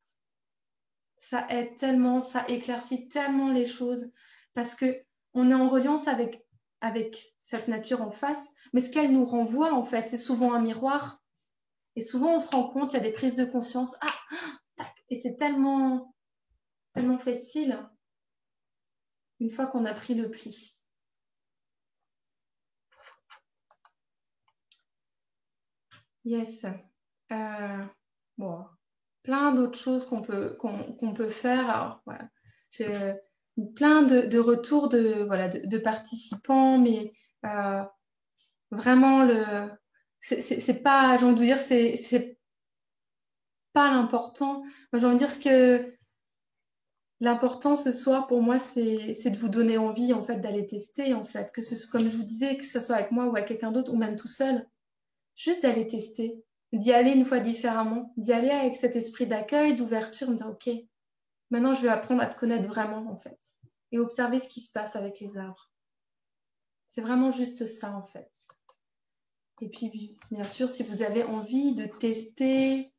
Ça aide tellement, ça éclaircit tellement les choses, parce que on est en reliance avec cette nature en face, mais ce qu'elle nous renvoie, en fait, c'est souvent un miroir. Et souvent, on se rend compte, il y a des prises de conscience. Ah, et c'est tellement, tellement facile une fois qu'on a pris le pli. Yes. Bon, plein d'autres choses qu'on peut faire. Alors, voilà. Plein de retours de participants, mais vraiment, c'est pas, j'ai envie de dire, c'est pas l'important. J'ai envie de dire que l'important ce soir pour moi, c'est de vous donner envie en fait d'aller tester en fait, comme je vous disais, que ce soit avec moi ou avec quelqu'un d'autre ou même tout seul, juste d'aller tester, d'y aller une fois différemment, d'y aller avec cet esprit d'accueil, d'ouverture, me dire ok, maintenant je vais apprendre à te connaître vraiment en fait et observer ce qui se passe avec les arbres. C'est vraiment juste ça en fait. Et puis bien sûr, si vous avez envie de tester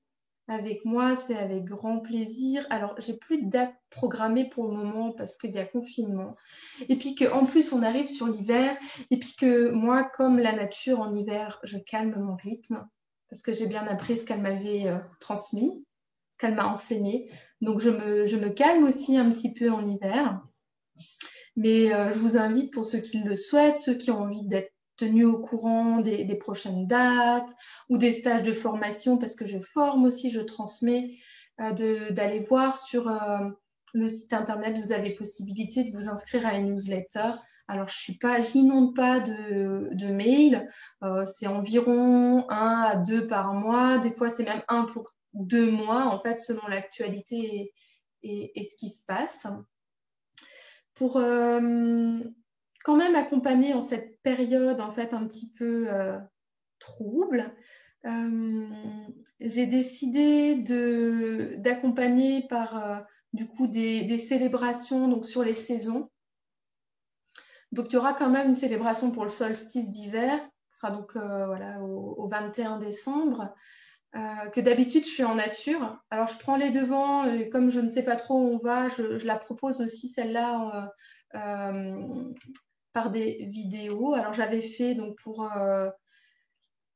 avec moi, c'est avec grand plaisir. Alors, j'ai plus de date programmée pour le moment parce qu'il y a confinement. Et puis qu'en plus, on arrive sur l'hiver. Et puis que moi, comme la nature en hiver, je calme mon rythme parce que j'ai bien appris ce qu'elle m'avait transmis, ce qu'elle m'a enseigné. Donc, je me calme aussi un petit peu en hiver. Mais je vous invite, pour ceux qui le souhaitent, ceux qui ont envie d'être tenus au courant des prochaines dates ou des stages de formation, parce que je forme aussi, je transmets, d'aller voir sur le site internet. Vous avez possibilité de vous inscrire à une newsletter. Alors, j'inonde pas de mails. C'est environ 1 à 2 par mois. Des fois, c'est même 1 pour 2 mois, en fait, selon l'actualité et ce qui se passe. Pour quand même accompagner en cette période en fait un petit peu trouble, j'ai décidé d'accompagner par du coup des célébrations donc sur les saisons. Donc il y aura quand même une célébration pour le solstice d'hiver, ce sera donc voilà, au 21 décembre. Que d'habitude je suis en nature. Alors je prends les devants et comme je ne sais pas trop où on va, je la propose aussi celle-là par des vidéos. Alors j'avais fait donc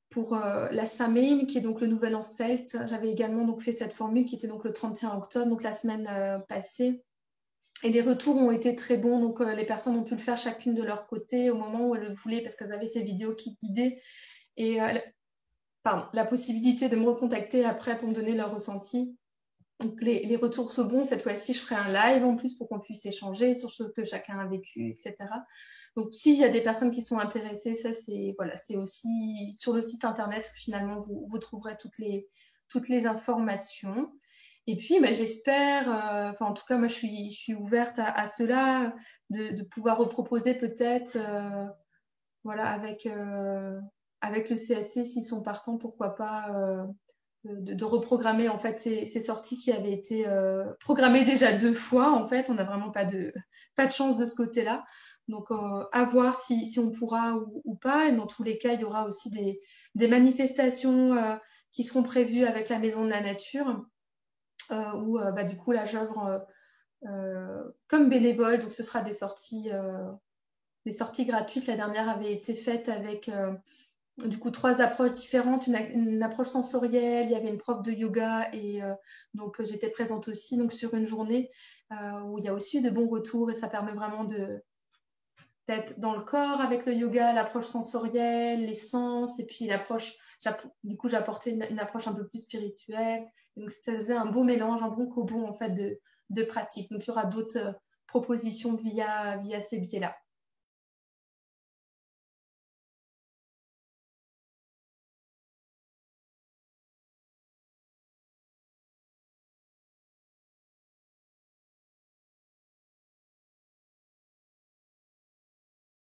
pour la Samhain, qui est donc le nouvel an celte, j'avais également donc fait cette formule qui était donc le 31 octobre, donc la semaine passée. Et les retours ont été très bons, donc les personnes ont pu le faire chacune de leur côté au moment où elles le voulaient parce qu'elles avaient ces vidéos qui guidaient. Et la possibilité de me recontacter après pour me donner leur ressenti. Donc les retours sont bons. Cette fois-ci, je ferai un live en plus pour qu'on puisse échanger sur ce que chacun a vécu, etc. Donc s'il y a des personnes qui sont intéressées, ça c'est aussi sur le site internet. Finalement, vous trouverez toutes les informations. Et puis, j'espère, en tout cas, moi, je suis ouverte à cela, de pouvoir reproposer peut-être, avec le CSC, s'ils sont partants, pourquoi pas de reprogrammer en fait ces sorties qui avaient été programmées déjà 2 fois. En fait, on n'a vraiment pas de chance de ce côté-là. Donc, à voir si on pourra ou pas. Et dans tous les cas, il y aura aussi des manifestations qui seront prévues avec la Maison de la Nature, où du coup, là, j'œuvre comme bénévole. Donc, ce sera des sorties gratuites. La dernière avait été faite avec du coup 3 approches différentes, une approche sensorielle, il y avait une prof de yoga et donc j'étais présente aussi donc sur une journée où il y a aussi eu de bons retours et ça permet vraiment d'être dans le corps avec le yoga, l'approche sensorielle, les sens et puis du coup j'apportais une approche un peu plus spirituelle, donc ça faisait un beau mélange, un bon cobon en fait de pratiques. Donc il y aura d'autres propositions via ces biais-là.